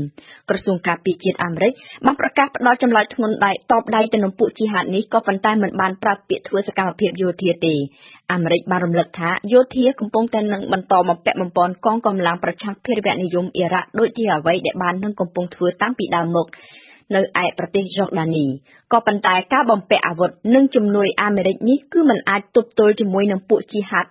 ក្រសួងការពារជាតិអាមេរិកបានប្រកាសផ្តល់ចម្លើយធ្ងន់ដៃតបដៃទៅនឹងពួកជីហាតនេះក៏ប៉ុន្តែមិនបានប្រាប់ពាក្យធ្វើសកម្មភាពយោធាទេអាមេរិកបានរំលឹកថាយោធាកំពុងតែនឹងបន្តបំពាក់បំពន់កងកម្លាំងប្រឆាំងភេរវនិយមអ៊ីរ៉ាក់ដូចជាអ្វីដែលបាននឹងកំពុងធ្វើតាំងពីដើមមកនៅឯប្រទេសយ៉ូដានីក៏ប៉ុន្តែការបំពាក់អាវុធនិងជំនួយអាមេរិកនេះគឺមិនអាចទប់ទល់ជាមួយនឹងពួកជីហាត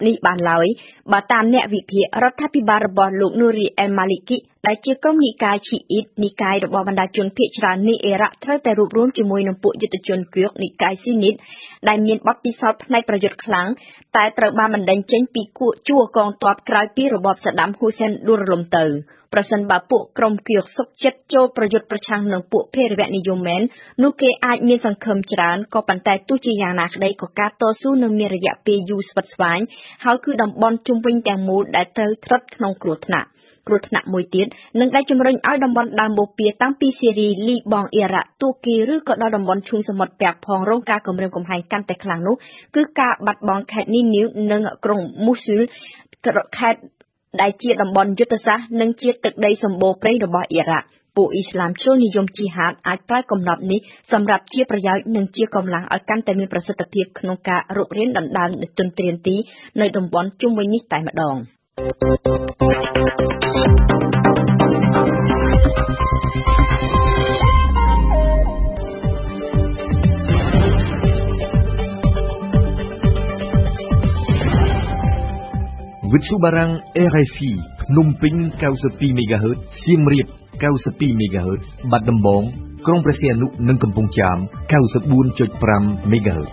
នេះបានឡើយបើតាមអ្នកវិភាគរដ្ឋាភិបាលរបស់លោកនូរីអែលម៉ាលីគីដែលជាក្រុមនិកាយឈីអ៊ីតនិកាយរបស់បណ្ដាជនភៀសច្រើននៃអ៊ីរ៉ាក់ត្រូវតែរួបរวมជាមួយនឹងពួកយុទ្ធជនគឿកនិកាយស៊ីនីតដែលមានបទពិសោធន៍ផ្នែកប្រយុទ្ធខ្លាំងតែត្រូវបានបណ្ដេញចេញពីគួរជួរកងទ័ពក្រោយពីរបបសាដាមហ៊ូសែនដួលរលំទៅប្រសិនបើពួកក្រុមគឿកសុកចិត្តចូលប្រយុទ្ធប្រឆាំងនឹងពួកភេរវនិយមមែននោះគេអាចមានសង្ឃឹមច្រើនក៏ប៉ុន្តែទោះជាយ៉ាងណាក្ដីក៏ការតស៊ូនឹងមានរយៈពេលយូរស្វិតស្វាញហើយគឺតំបន់ជុំវិញទាំងមូលដែលត្រូវស្ថិតក្នុងគ្រោះថ្នាក់មួយទៀតនឹងដែលជំរុញឲ្យតំបន់ដើមបូព៌ាតាំងពីសេរីលីបង់អ៊ីរ៉ាក់ទូគីឬក៏ដល់តំបន់ឈូងសមុទ្រពាក់ផងរងការគំរាមកំហែងកាន់តែខ្លាំងនោះគឺការបាត់បង់ខេត្តនីនីវនិងក្រុងមូស៊ូលខេត្តដែលជាតំបន់យុទ្ធសាស្ត្រនិងជាទឹកដីសម្បូរព្រៃរបស់អ៊ីរ៉ាក់ពួកអ៊ីស្លាមជ្រុលនិយមជីហាតអាចប្រើកំណត់នេះសម្រាប់ជាប្រយោជន៍និងជាកម្លាំងឲ្យកាន់តែមានប្រសិទ្ធភាពក្នុងការរុករានដណ្ដើមទន្ទ្រានទីនៅតំបន់ជុំវិញនេះតែម្ដងវិទ្យុបារាំង RFI ភ្នំពេញ 92 MHz សៀមរាប 92 MHz បាត់ដំបងក្រុងព្រះសីហនុនិងកំពង់ចាម 94.5 MHz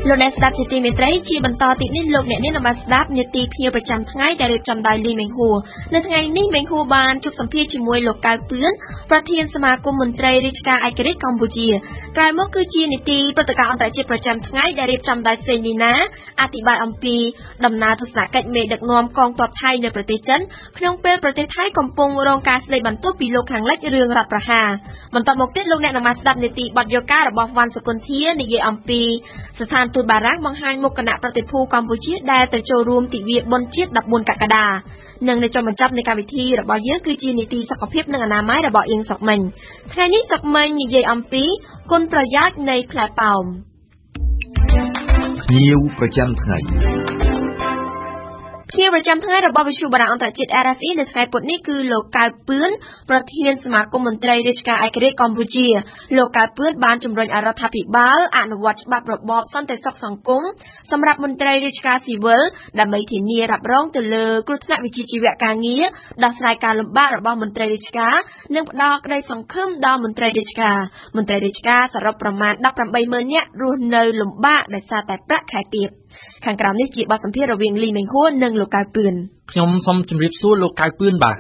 លោកអ្នកស្ដាប់ជាទីមេត្រីជាបន្តទៀតនេះលោកអ្នកនាងនឹងបានស្ដាប់នាទីភ្ញាក់ប្រចាំថ្ងៃដែលរៀបចំដោយលីមេងហួរនៅថ្ងៃនេះមេងហួរបានជួបសម្ភាសជាមួយលោកកៅពឿនប្រធានសមាគមមន្ត្រីរាជការឯករាជ្យកម្ពុជាក្រោយមកគឺជានាទីព្រឹត្តិការណ៍អន្តរជាតិប្រចាំថ្ងៃដែលរៀបចំដោយសេនលីណាអធិប្បាយអំពីដំណើរទស្សនកិច្ចមេដឹកនាំកងទ័ពថៃនៅប្រទេសចិនក្នុងពេលប្រទេសថៃកំពុងរងការស្ដីបន្ទោសពីលោកខាងលិចរឿងរដ្ឋប្រហារបន្តមកទៀតលោកអ្នកនឹងបានស្ដាប់នាទីបទយកការរបស់វ៉ាន់សុគន្ធានិយាយអំពីស្ថានទូតបារាំងបង្ហាញមុខគណៈប្រតិភូកម្ពុជាដែលទៅចូលរួមទិវាបុណ្យជាតិ14កក្កដានិងនៅចំបញ្ចប់នៃកម្មវិធីរបស់យើងគឺជានីតិសុខភាពនិងអនាម័យរបស់អៀងសុកមិញថ្ងៃនេះសុកមិញនិយាយអំពីគុណប្រយោជន៍នៃផ្លែប៉ោមភ្ញៀវប្រចាំថ្ងៃភ្ញៀវប្រចាំថ្ងៃរបស់វិទ្យុបារាំងអន្តរជាតិ RFI នៅថ្ងៃពុធនេះគឺលោកកៅពឿនប្រធានសមាគមមន្ត្រីរាជការឯករាជ្យកម្ពុជាលោកកៅពឿនបានជំរុញឲ្យរដ្ឋាភិបាលអនុវត្តច្បាប់របបសន្តិសុខសង្គមសម្រាប់មន្ត្រីរាជការស៊ីវិលដើម្បីធានារ៉ាប់រងទៅលើគ្រោះថ្នាក់វិជ្ជាជីវៈការងារដោះស្រាយការលំបាករបស់មន្ត្រីរាជការនិងផ្ដល់ក្តីសង្ឃឹមដល់មន្ត្រីរាជការសរុបប្រមាណ 18,000 នាក់រស់នៅលំបាកដោយសារតែប្រាក់ខែទាបខាងក្រោមនេះជាបទសម្ភាសន៍រវាងលីមេងហួរនិងលោកកៅពឿនខ្ញុំសូមជម្រាបសួរលោកកៅពឿនបាទ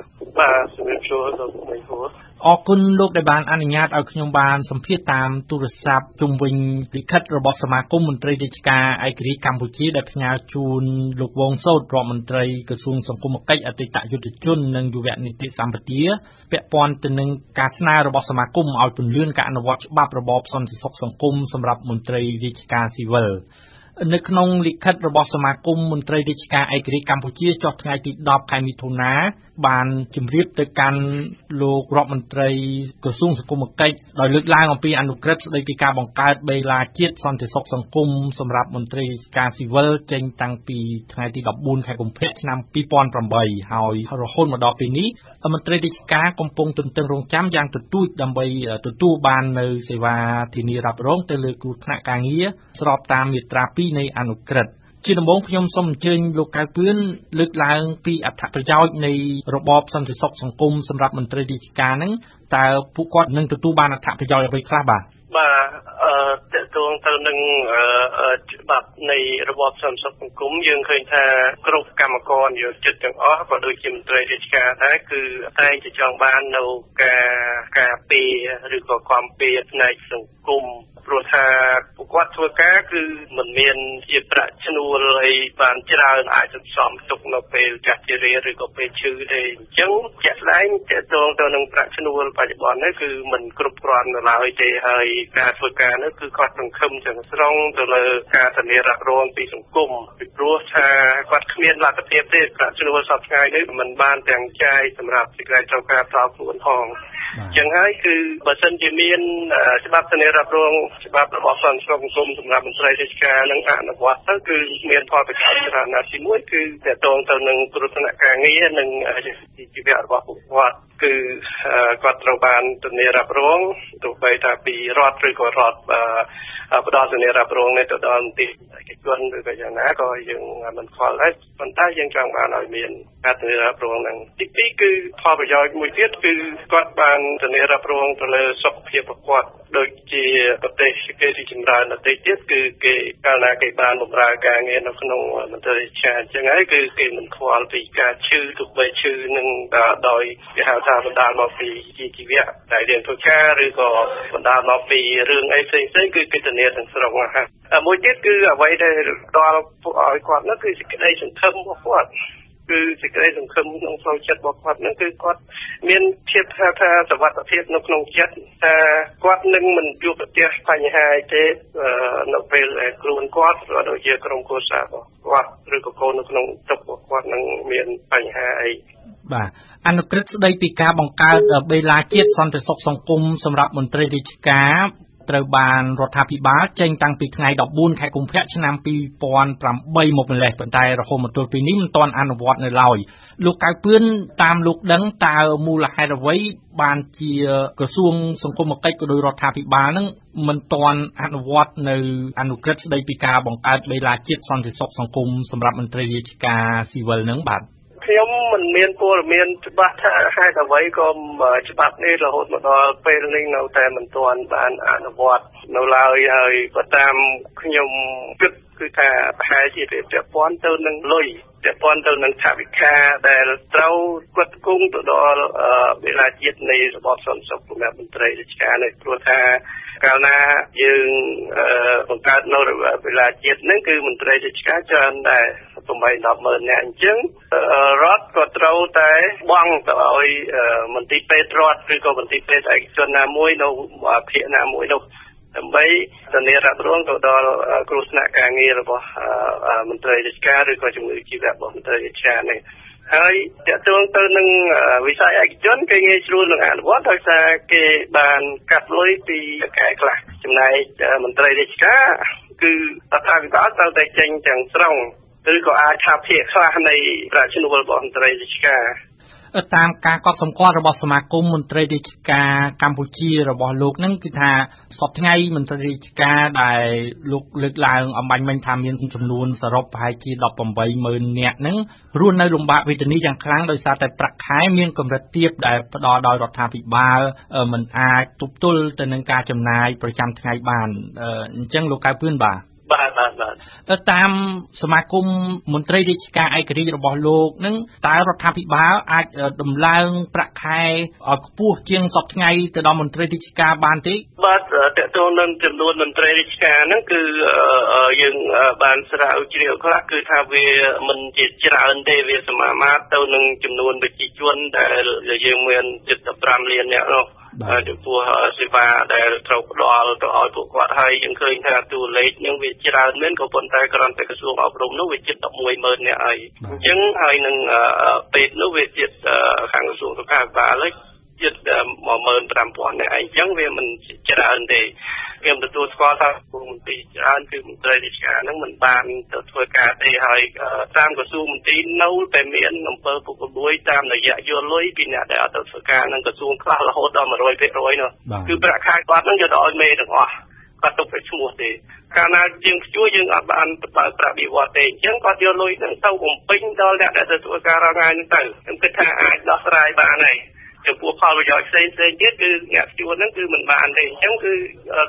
ជំរាបសួរលោកមេងហួរអរគុណលោកដែលបានអនុញ្ញាតឲ្យខ្ញុំបានសម្ភាសន៍តាមទូរស័ព្ទជុំវិញលិខិតរបស់សមាគមមន្ត្រីរាជការឯករាជ្យកម្ពុជាដែលផ្ញើជូនលោកវងសោតរដ្ឋមន្ត្រីក្រសួងសង្គមគិច្ចអតីតយុទ្ធជននិងយុវនីតិសម្បទាពាក់ព័ន្ធទៅនឹងការស្នើរបស់សមាគមឲ្យពន្យាការអនុវត្តច្បាប់របបសន្តិសុខសង្គមសម្រាប់មន្ត្រីរាជការស៊ីវិលនៅក្នុងលិខិតរបស់សមាគមមន្ត្រីរាជការឯករាជ្យកម្ពុជាចុះថ្ងៃទី10ខែមិថុនាបានជម្រាបទៅកាន់លោករដ្ឋមន្ត្រីក្រសួងសង្គមគិច្ចដោយលើកឡើងអំពីអនុក្រឹត្យស្តីពីការបង្កើតបេឡាជាតិសន្តិសុខសង្គមសម្រាប់មន្ត្រីរាជការស៊ីវិលចេញតាំងពីថ្ងៃទី14ខែកុម្ភៈឆ្នាំ2008ហើយរហូតមកដល់ពេលនេះមន្ត្រីរាជការកំពុងទន្ទឹងរង់ចាំយ៉ាងទទូចដើម្បីទទួលបាននៅសេវាធានារ៉ាប់រងទៅលើគ្រោះថ្នាក់ការងារស្របតាមមាត្រា2នៃអនុក្រឹត្យជាដំបូងខ្ញុំសូមអញ្ជើញលោកកៅពឿនលើកឡើងពីអត្ថប្រយោជន៍នៃរបបសន្តិសុខសង្គមសម្រាប់មន្ត្រីរាជការហ្នឹងតើពួកគាត់នឹងទទួលបានអត្ថប្រយោជន៍អ្វីខ្លះបាទតើតួងទៅនឹងច្បាប់នៃរបបសន្តិសុខសង្គមយើងឃើញថាគ្រប់កម្មករនិយោជិតទាំងអស់ក៏ដូចជាមន្ត្រីរាជការដែរគឺតែងតែចង់បាននៅការពារឬក៏គាំពារផ្នែកសង្គ ង្គមព្រោះថាពួកគាត់ធ្វើការគឺមិនមានជាប្រាក់ឈ្នួលឲ្យបានច្រើនអាចសន្សំទុកនៅពេលចាស់ជរាឬក៏ពេលឈឺទេអញ្ចឹងជាក់ស្ដែងតកតងទៅនឹងប្រាក់ឈ្នួលបច្ចុប្បន្ននេះគឺមិនគ្រប់គ្រាន់នៅឡើយទេហើយការធ្វើការនេះគឺគាត់សង្ឃឹមទាំងស្រុងទៅលើការធានារ៉ាប់រងពីសង្គមពីព្រោះថាគាត់គ្មានលទ្ធភាពទេប្រាក់ឈ្នួលសប្តាហ៍នេះមិនបានទាំងចាយសម្រាប់សេចក្តីត្រូវការប្រើខ្លួនផងចឹងហើយគឺបើសិនជាមានច្បាប់ធានារ៉ាប់រងច្បាប់របស់សន្តិសុខសង្គមសម្រាប់មន្ត្រីរាជការនិងអនុវត្តទៅគឺមានផលប្រយោជន៍ច្រើនណាស់ទីមួយគឺតកតងទៅនឹងគ្រោះថ្នាក់ការងារនិងជីវៈរបស់ពួកគាត់គឺគាត់ត្រូវបានធានារ៉ាប់រងទោះបីថាពីរដ្ឋឬក៏រដ្ឋផ្ដល់ធានារ៉ាប់រងនេះទៅដល់មន្ត្រីឯកជនឬក៏យ៉ាងណាក៏យើងមិនខ្វល់ដែរប៉ុន្តែយើងចង់បានឲ្យមានការធានារ៉ាប់រងនឹងទីពីរគឺផលប្រយោជន៍មួយទៀតគឺគាត់បានធានារ៉ាប់រងទៅលើសុខភាពរបស់គាត់ដូចជាប្រទេសគេរីចម្រើនប្រទេសទៀតគឺគេកាលណាគេបានបម្រើការងារនៅក្នុងមន្ត្រីរាជការអញ្ចឹងហើយគឺគេមិនខ្វល់ពីការឈឺទោះបីឈឺនឹងដោយគេហៅថាបណ្ដាលមកពីជីវៈដែលយើងធ្វើការឬក៏បណ្ដាលមកពីរឿងអីផ្សេងៗគឺគេធានាទាំងស្រុងហ្នឹងមួយទៀតគឺអ្វីដែលដល់ឲ្យគាត់នោះគឺសេចក្តីសង្ឃឹមរបស់គាត់គឺសេចក្តីសង្ឃឹមក្នុងផ្លូវចិត្តរបស់គាត់ហ្នឹងគឺគាត់មានភាពថាសុវត្ថិភាពនៅក្នុងចិត្តថាគាត់នឹងមិនជួបប្រទះបញ្ហាទេនៅពេលខ្លួនគាត់ក៏ដូចជាក្រុមគ្រួសាររបស់គាត់ឬក៏កូននៅក្នុងទុករបស់គាត់នឹងមានបញ្ហាអីបាទអនុក្រឹត្យស្ដីពីការបង្កើតបេឡាជាតិសន្តិសុខសង្គមសម្រាប់មន្ត្រីរាជការត្រូវបានរដ្ឋាភិបាលចេញតាំងពីថ្ងៃ14ខែកុម្ភៈឆ្នាំ2008មកម្លេះប៉ុន្តែរហូតមកទល់ពេលនេះមិនទាន់អនុវត្តនៅឡើយលោកកៅពឿនតាមលោកដឹងតើមូលហេតុអ្វីបានជាក្រសួងសង្គមគិច្ចក៏ដោយរដ្ឋាភិបាលនឹងមិនទាន់អនុវត្តនៅអនុក្រឹត្យស្ដីពីការបង្កើតបេឡាជាតិសន្តិសុខសង្គមសម្រាប់មន្ត្រីរាជការស៊ីវិលនឹងបាទខ្ញុំមិនមានព័ត៌មានច្បាស់ថាហេតុអ្វីក៏ច្បាប់នេះរហូតមកដល់ពេលនេះនៅតែមិនទាន់បានអនុវត្តនៅឡើយហើយបើតាមខ្ញុំគិតគឺថាប្រហែលជាពាក់ព័ន្ធទៅនឹងលុយពាក់ព័ន្ធទៅនឹងថវិកាដែលត្រូវគាត់គង់ទៅដល់វេលាជាតិនៃរបបសន្តិសុខសម្រាប់មន្ត្រីរាជការនេះព្រោះថាកាលណាយើងបង្កើតនៅវេលាជាតិហ្នឹងគឺមន្ត្រីរាជការច្រើនដែរ8-10,000 នាក់អញ្ចឹងរដ្ឋក៏ត្រូវតែបង់ទៅឲ្យមន្ទីរពេទ្យរដ្ឋឬក៏មន្ទីរពេទ្យឯកជនណាមួយនៅភាគណាមួយនោះដើម្បីធានារ៉ាប់រងទៅដល់គ្រោះថ្នាក់ការងាររបស់មន្ត្រីរាជការឬក៏ជំងឺជីវៈរបស់មន្ត្រីរាជការនេះហើយតកតងទៅនឹងវិស័យឯកជនគេងាយស្រួលនឹងអនុវត្តដោយសារគេបានកាត់លុយពីកែខ្លះចំណែកមន្ត្រីរាជការគឺរដ្ឋាភិបាលត្រូវតែចេញទាំងស្រុងឬក៏អាចថាភាគខ្លះនៃប្រាក់ឈ្នួលរបស់មន្ត្រីរាជការតាមការកត់សម្គាល់របស់សមាគមមន្ត្រីរាជការកម្ពុជារបស់លោកនឹងគឺថាសពថ្ងៃមន្ត្រីរាជការដែលលោកលើកឡើងអំបញ្ញមិញថាមានចំនួនសរុបប្រហែលជា18,000 នាក់ហ្នឹងរស់នៅលំបាកវេទនាយ៉ាងខ្លាំងដោយសារតែប្រាក់ខែមានកម្រិតទាបដែលផ្ដល់ដោយរដ្ឋាភិបាលមិនអាចទប់ទល់ទៅនឹងការចំណាយប្រចាំថ្ងៃបានអញ្ចឹងលោកកៅពឿនបាទតាមសមាគមមន្ត្រីរាជការឯករាជ្យរបស់លោកនឹងតើរដ្ឋាភិបាលអាចដំឡើងប្រាក់ខែឲ្យខ្ពស់ជាងសពថ្ងៃទៅដល់មន្ត្រីរាជការបានទេបាទតើតើនឹងចំនួនមន្ត្រីរាជការហ្នឹងគឺយើងបានស្រាវជ្រាវខ្លះគឺថាវាមិនជាច្រើនទេវាសមាមាត្រទៅនឹងចំនួនប្រជាជនដែលយើងមាន75 លាននាក់នោះចំពោះសេវាដែលត្រូវផ្ដល់ទៅឲ្យពួកគាត់ហើយយើងឃើញថាតួលេខនឹងវាច្រើនមែនក៏ប៉ុន្តែគ្រាន់តែក្រសួងអប់រំនោះវាជិត11,000 នាក់ហើយអញ្ចឹងហើយនឹងពេទ្យនោះវាជិតខាងក្រសួងសុខាភិបាលជិត15,000 នាក់អញ្ចឹងវាមិនច្រើនទេខ្ញុំទទួលស្គាល់ថាមន្ត្រីច្រើនគឺមន្ត្រីរាជការហ្នឹងមិនបានទៅធ្វើការទេហើយតាមក្រសួងមន្ត្រីនៅតែមានអំពើពុករលួយតាមរយៈយកលុយពីអ្នកដែលអត់ទៅធ្វើការនឹងក្រសួងខ្លះរហូតដល់ 100% នោះគឺប្រាក់ខែគាត់ហ្នឹងយកទៅឲ្យមេទាំងអស់គាត់ទុកតែឈ្មោះទេកាលណាយើងខ្ជួយើងអត់បានបើកប្រាក់បៀវត្សទេអញ្ចឹងគាត់យកលុយហ្នឹងទៅបំពេញដល់អ្នកដែលទៅធ្វើការរាល់ថ្ងៃហ្នឹងទៅខ្ញុំគិតថាអាចដោះស្រាយបានហើយចំពោះផលប្រយោជន៍ផ្សេងទៀតគឺអ្នកជួលហ្នឹងគឺមិនបានទេអញ្ចឹងគឺ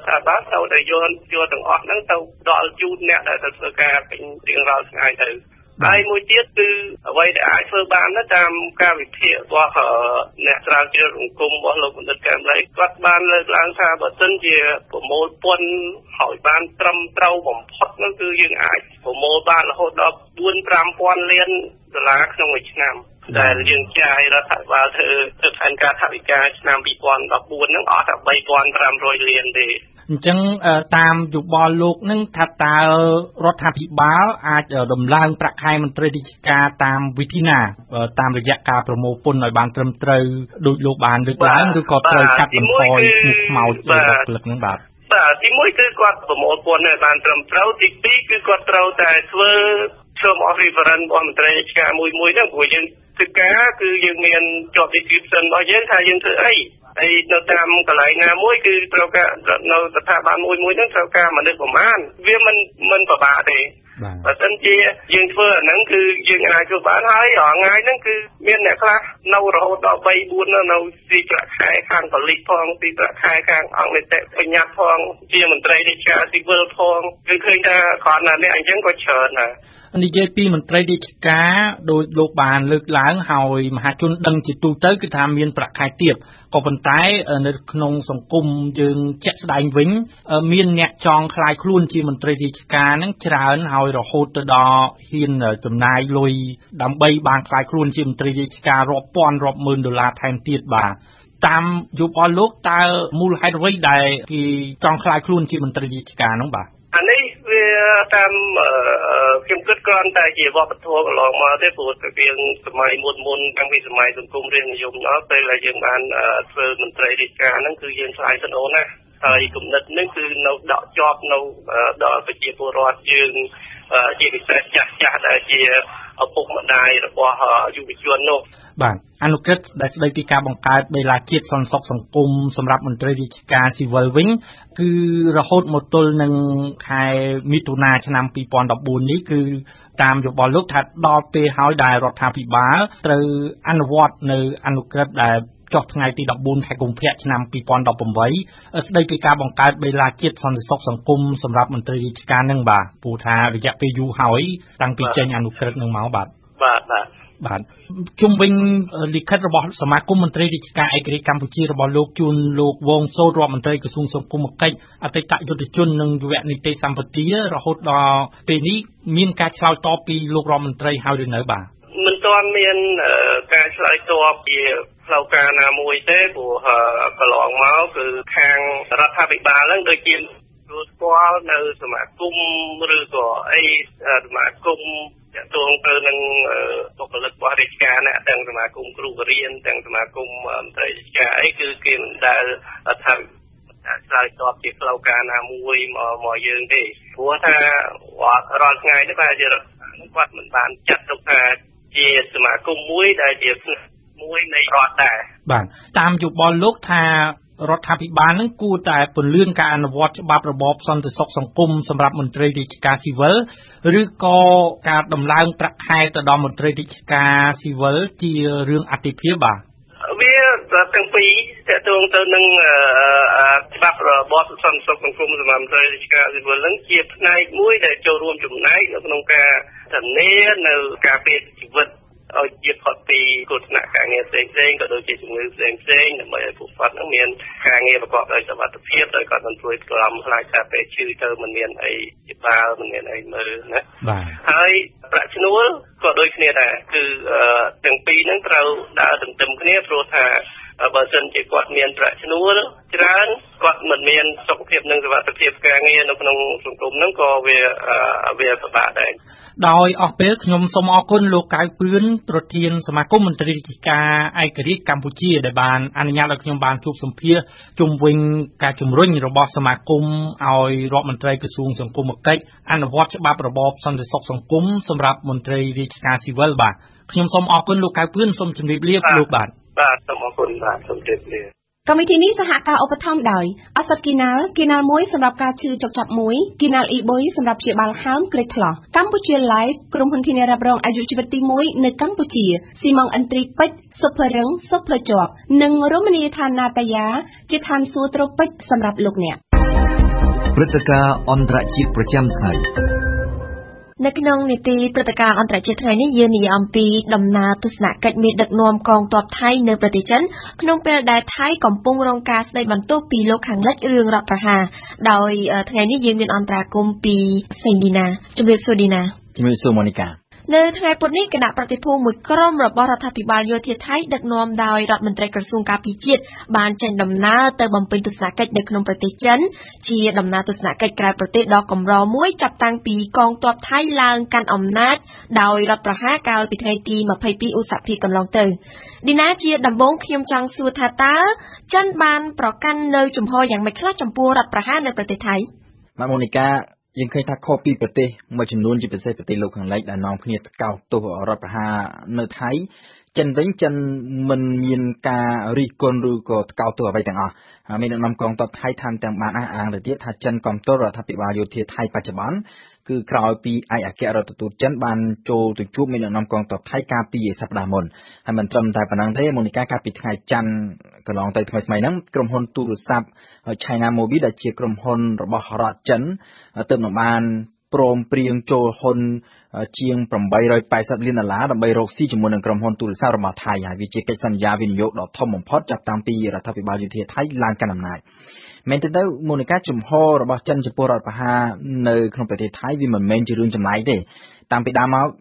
ថាបាទត្រូវតែយកទាំងអស់ហ្នឹងទៅដល់ជូនអ្នកដែលទៅធ្វើការពេញរៀងរាល់ថ្ងៃទៅ ហើយមួយទៀតគឺអ្វីដែលអាចធ្វើបានតាមការវិភាគរបស់អ្នកស្រាវជ្រាវសង្គមរបស់លោកបណ្ឌិតកែមលីគាត់បានលើកឡើងថាបើសិនជាប្រមូលពន្ធឲ្យបានត្រឹមត្រូវបំផុតនោះគឺយើងអាចប្រមូលបានរហូតដល់ 4-5,000 លានដុល្លារក្នុងមួយឆ្នាំដែលយើងចាយរដ្ឋាភិបាលធ្វើផែនការថវិកាឆ្នាំ 2014 ហ្នឹងអស់តែ 3,500 លានទេអញ្ចឹងតាមយោបល់លោកនឹងថាតើរដ្ឋាភិបាលអាចដំឡើងប្រាក់ខែមន្ត្រីរាជការតាមវិធីណាតាមរយៈការប្រមូលពន្ធឲ្យបានត្រឹមត្រូវដោយលោកបានលើកឡើងឬក៏ត្រូវកាត់បន្ថយខ្មោចរបស់ពលិកនឹងបាទទី1គឺគាត់ប្រមូលពន្ធឲ្យបានត្រឹមត្រូវទី2គឺគាត់ត្រូវតែធ្វើ term of reference របស់មន្ត្រីរាជការមួយហ្នឹងព្រោះយើងធ្វើការគឺយើងមាន job description របស់យើងថាយើងធ្វើអីហើយនៅតាមកន្លែងណាមួយគឺត្រូវការនៅស្ថាប័នមួយហ្នឹងត្រូវការមនុស្សប្រមាណវាមិនពិបាកទេបើមិនជាយើងធ្វើអាហ្នឹងគឺយើងអាចធ្វើបានហើយរាល់ថ្ងៃហ្នឹងគឺមានអ្នកខ្លះនៅរហូតដល់ 3-4 នៅទីប្រាក់ខែខាងប៉ូលីសផងទីប្រាក់ខែខាងអង្គនីតិបញ្ញត្តិផងជាមន្ត្រីរាជការស៊ីវិលផងគឺឃើញថាគ្រាន់តែអ្នកអញ្ចឹងក៏ច្រើនដែរនិយាយពីមន្ត្រីរាជការដោយលោកបានលើកឡើងហើយមហាជនដឹងជាទូទៅគឺថាមានប្រាក់ខែទាបក៏ប៉ុន្តែនៅក្នុងសង្គមយើងជាក់ស្ដែងវិញមានអ្នកចង់ខ្លាយខ្លួនជាមន្ត្រីរាជការហ្នឹងច្រើនហើយរហូតទៅដល់ហ៊ានចំណាយលុយដើម្បីបានខ្លាយខ្លួនជាមន្ត្រីរាជការរាប់ពាន់រាប់ម៉ឺនដុល្លារថែមទៀតបាទតាមយោបល់លោកតើមូលហេតុអ្វីដែលគេចង់ខ្លាយខ្លួនជាមន្ត្រីរាជការហ្នឹងបាទអានេះវាតាមខ្ញុំគិតគ្រាន់តែជាវប្បធម៌កន្លងមកទេព្រោះតែវាសម័យមុនតាំងពីសម័យសង្គមរាស្ត្រនិយមដល់ពេលដែលយើងបានធ្វើមន្ត្រីរាជការហ្នឹងគឺយើងឆ្លើយតបណាស់ហើយគំនិតនេះគឺនៅដកជាប់នៅដល់ប្រជាពលរដ្ឋយើងជាពិសេសចាស់ដែលជាឪពុកម្ដាយរបស់យុវជននោះបាទអនុក្រឹត្យដែលស្ដីពីការបង្កើតបេឡាជាតិសន្តិសុខសង្គមសម្រាប់មន្ត្រីរាជការស៊ីវិលវិញគឺរហូតមកទល់នឹងខែមិថុនាឆ្នាំ 2014 នេះគឺតាមយោបល់លោកថាដល់ពេលហើយដែលរដ្ឋាភិបាលត្រូវអនុវត្តនៅអនុក្រឹត្យដែលចុះថ្ងៃទី14ខែកុម្ភៈឆ្នាំ 2018 ស្ដីពីការបង្កើតបេឡាជាតិសន្តិសុខសង្គមសម្រាប់មន្ត្រីរាជការនឹងបាទព្រោះថារយៈពេលយូរហើយតាំងពីចេញអនុក្រឹត្យនឹងមកបាទជុំវិញលិខិតរបស់សមាគមមន្ត្រីរាជការឯករាជ្យកម្ពុជារបស់លោកជូនលោកវងសូតរដ្ឋមន្ត្រីក្រសួងសង្គមគិច្ចអតីតយុទ្ធជននិងយុវនីតិសម្បទារហូតដល់ពេលនេះមានការឆ្លើយតបពីលោករដ្ឋមន្ត្រីហើយឬនៅបាទមិនទាន់មានការឆ្លើយតបជាផ្លូវការណាមួយទេព្រោះកន្លងមកគឺខាងរដ្ឋាភិបាលហ្នឹងដូចជាស្គាល់នៅសមាគមឬក៏អីសមាគមទាក់ទងទៅនឹងបុគ្គលិករបស់រាជការណាទាំងសមាគមគ្រូបរិញ្ញាទាំងសមាគមមន្ត្រីរាជការអីគឺគេមិនដែលថាឆ្លើយតបជាផ្លូវការណាមួយមកយើងទេព្រោះថារាល់ថ្ងៃនេះបាទគាត់មិនបានចាត់ទុកថាជាសមាគមមួយដែលជាមួយនៃរដ្ឋដែរបាទតាមយោបល់លោកថារដ្ឋាភិបាលនឹងគួរតែពន្លឿនការអនុវត្តច្បាប់របបសន្តិសុខសង្គមសម្រាប់មន្ត្រីរាជការស៊ីវិលឬក៏ការដំឡើងប្រាក់ខែទៅដល់មន្ត្រីរាជការស៊ីវិលជារឿងអាទិភាពបាទវាទាំងពីរតើតើទៅនឹងច្បាប់របបសន្តិសុខសង្គមសម្រាប់មន្ត្រីរាជការស៊ីវិលនឹងជាផ្នែកមួយដែលចូលរួមចំណែកនៅក្នុងការធានានៅការពារជីវិតឲ្យជាផុតពីគ្រោះថ្នាក់ការងារផ្សេងៗក៏ដូចជាជំងឺផ្សេងៗដើម្បីឲ្យពួកគាត់នឹងមានការងារប្រកបដោយសុវត្ថិភាពដោយគាត់មិនព្រួយបារម្ភខ្លាចថាពេលឈឺទៅមិនមានអីជាបាលមិនមានអីមើលណាបាទហើយប្រាក់ឈ្នួលក៏ដូចគ្នាដែរគឺទាំងពីរហ្នឹងត្រូវដើរទន្ទឹមគ្នាព្រោះថាបើសិនជាគាត់មានប្រាក់ឈ្នួលច្រើនគាត់មិនមានសុខភាពនិងសុវត្ថិភាពការងារនៅក្នុងសង្គមហ្នឹងក៏វាពិបាកដែរដោយអស់ពេលខ្ញុំសូមអរគុណលោកកៅពឿនប្រធានសមាគមមន្ត្រីរាជការឯករាជ្យកម្ពុជាដែលបានអនុញ្ញាតឲ្យខ្ញុំបានជួបសម្ភាសជុំវិញការជំរុញរបស់សមាគមឲ្យរដ្ឋមន្ត្រីក្រសួងសង្គមគិច្ចអនុវត្តច្បាប់របបសន្តិសុខសង្គមសម្រាប់មន្ត្រីរាជការស៊ីវិលបាទខ្ញុំសូមអរគុណលោកកៅពឿនសូមជម្រាបលាលោកបាទសូមអរគុណបាទសូមជម្រាបលាកម្មវិធីនេះសហការឧបត្ថម្ភដោយអសតគីណាល់1សម្រាប់ការឈឺចុកចាប់1គីណាល់អ៊ីបុយសម្រាប់ព្យាបាលហើមក្រិចថ្លោះកម្ពុជា Live ក្រុមហ៊ុនធានារ៉ាប់រងអាយុជីវិតទី1នៅកម្ពុជាស៊ីម៉ងអិនទ្រីពេជ្រស៊ុបភឺរឹងស៊ុបភឺជាប់និងរមណីយដ្ឋានណាតាយ៉ាជាឋានសួគ៌ត្រូពិចសម្រាប់លោកអ្នកព្រឹត្តិការណ៍អន្តរជាតិប្រចាំថ្ងៃ នៅក្នុងនីតិព្រឹត្តិការណ៍អន្តរជាតិថ្ងៃនេះយើងនិយាយអំពីដំណើរទស្សនកិច្ចមេដឹកនាំកងទ័ពថៃនៅប្រទេសចិនក្នុងពេលដែលថៃកំពុងរងការស្ដីបន្ទោសពីលោកខាងលិចរឿងរដ្ឋប្រហារដោយថ្ងៃនេះយើងមានអន្តរាគមន៍ពីសេងឌីណាជំរាបសួរឌីណាជំរាបសួរម៉ូនីកានៅថ្ងៃពុធនេះគណៈប្រតិភូមួយក្រុមរបស់រដ្ឋាភិបាលយោធាថៃដឹកនាំដោយរដ្ឋមន្ត្រីក្រសួងការពារជាតិបានចេញដំណើរទៅបំពេញទស្សនកិច្ចនៅក្នុងប្រទេសចិនជាដំណើរទស្សនកិច្ចក្រៅប្រទេសដ៏កម្រមួយចាប់តាំងពីកងទ័ពថៃឡើងកាន់អំណាចដោយរដ្ឋប្រហារកាលពីថ្ងៃទី22ឧសភាកន្លងទៅឌីណាជាដំបូងខ្ញុំចង់សួរថាតើចិនបានប្រកាន់នៅជំហរយ៉ាងម៉េចខ្លះចំពោះរដ្ឋប្រហារនៅប្រទេសថៃម៉ូនីកាយើងឃើញថាខុសពីប្រទេសមួយចំនួនជាពិសេសប្រទេសលោកខាងលិចដែលនាំគ្នាកោតទោសរដ្ឋប្រហារនៅថៃចិនវិញចិនមិនមានការរិះគន់ឬក៏កោតទោសអ្វីទាំងអស់មានអ្នកនាំកងទ័ពថៃថែមទាំងបានអះអាងទៅទៀតថាចិនគាំទ្ររដ្ឋាភិបាលយោធាថៃបច្ចុប្បន្នគឺក្រោយពីឯកអគ្គរដ្ឋទូតចិនបានចូលទៅជួបមានអ្នកនាំកងទ័ពថៃកាលពីសប្តាហ៍មុនហើយមិនត្រឹមតែប៉ុណ្ណឹងទេម៉ូនីកាកាលពីថ្ងៃច័ន្ទកន្លងទៅថ្មីៗហ្នឹងក្រុមហ៊ុនទូរស័ព្ទ China Mobile ដែលជាក្រុមហ៊ុនរបស់រដ្ឋចិនទើបនឹងបានព្រមព្រៀងចូលហ៊ុនជាង$880 លានដើម្បីរកស៊ីជាមួយនឹងក្រុមហ៊ុនទូរស័ព្ទរបស់ថៃហើយវាជាកិច្ចសន្យាវិនិយោគដ៏ធំបំផុតចាប់តាំងពីរដ្ឋាភិបាលយោធាថៃឡើងកាន់អំណាចមែនទេទៅម៉ូនីកាជំហររបស់ចិនចំពោះរដ្ឋប្រហារនៅក្នុងប្រទេសថៃវាមិនមែនជារឿងចម្លែកទេតាំងពីដើមម